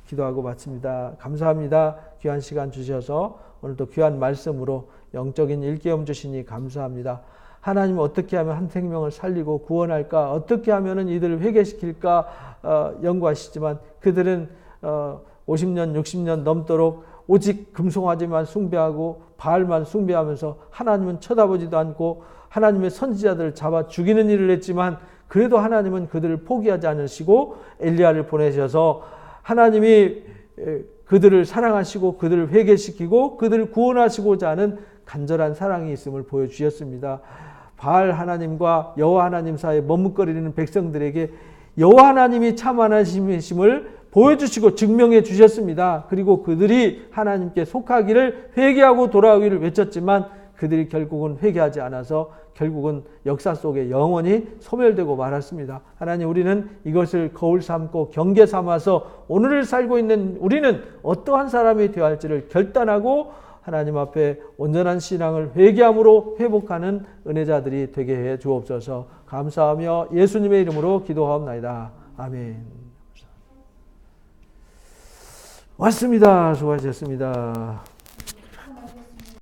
기도하고 마칩니다. 감사합니다. 귀한 시간 주셔서 오늘도 귀한 말씀으로 영적인 일깨움 주시니 감사합니다. 하나님 어떻게 하면 한 생명을 살리고 구원할까? 어떻게 하면 이들을 회개시킬까? 연구하시지만 그들은 50년, 60년 넘도록 오직 금송아지만 숭배하고 바알만 숭배하면서 하나님은 쳐다보지도 않고 하나님의 선지자들을 잡아 죽이는 일을 했지만 그래도 하나님은 그들을 포기하지 않으시고 엘리야를 보내셔서 하나님이 그들을 사랑하시고 그들을 회개시키고 그들을 구원하시고자 하는 간절한 사랑이 있음을 보여주셨습니다. 바알 하나님과 여호와 하나님 사이에 머뭇거리는 백성들에게 여호와 하나님이 참 하나님이심을 보여주시고 증명해 주셨습니다. 그리고 그들이 하나님께 속하기를 회개하고 돌아오기를 외쳤지만 그들이 결국은 회개하지 않아서 결국은 역사 속에 영원히 소멸되고 말았습니다. 하나님 우리는 이것을 거울 삼고 경계 삼아서 오늘을 살고 있는 우리는 어떠한 사람이 되어야 할지를 결단하고 하나님 앞에 온전한 신앙을 회개함으로 회복하는 은혜자들이 되게 해 주옵소서. 감사하며 예수님의 이름으로 기도하옵나이다. 아멘. 왔습니다. 수고하셨습니다.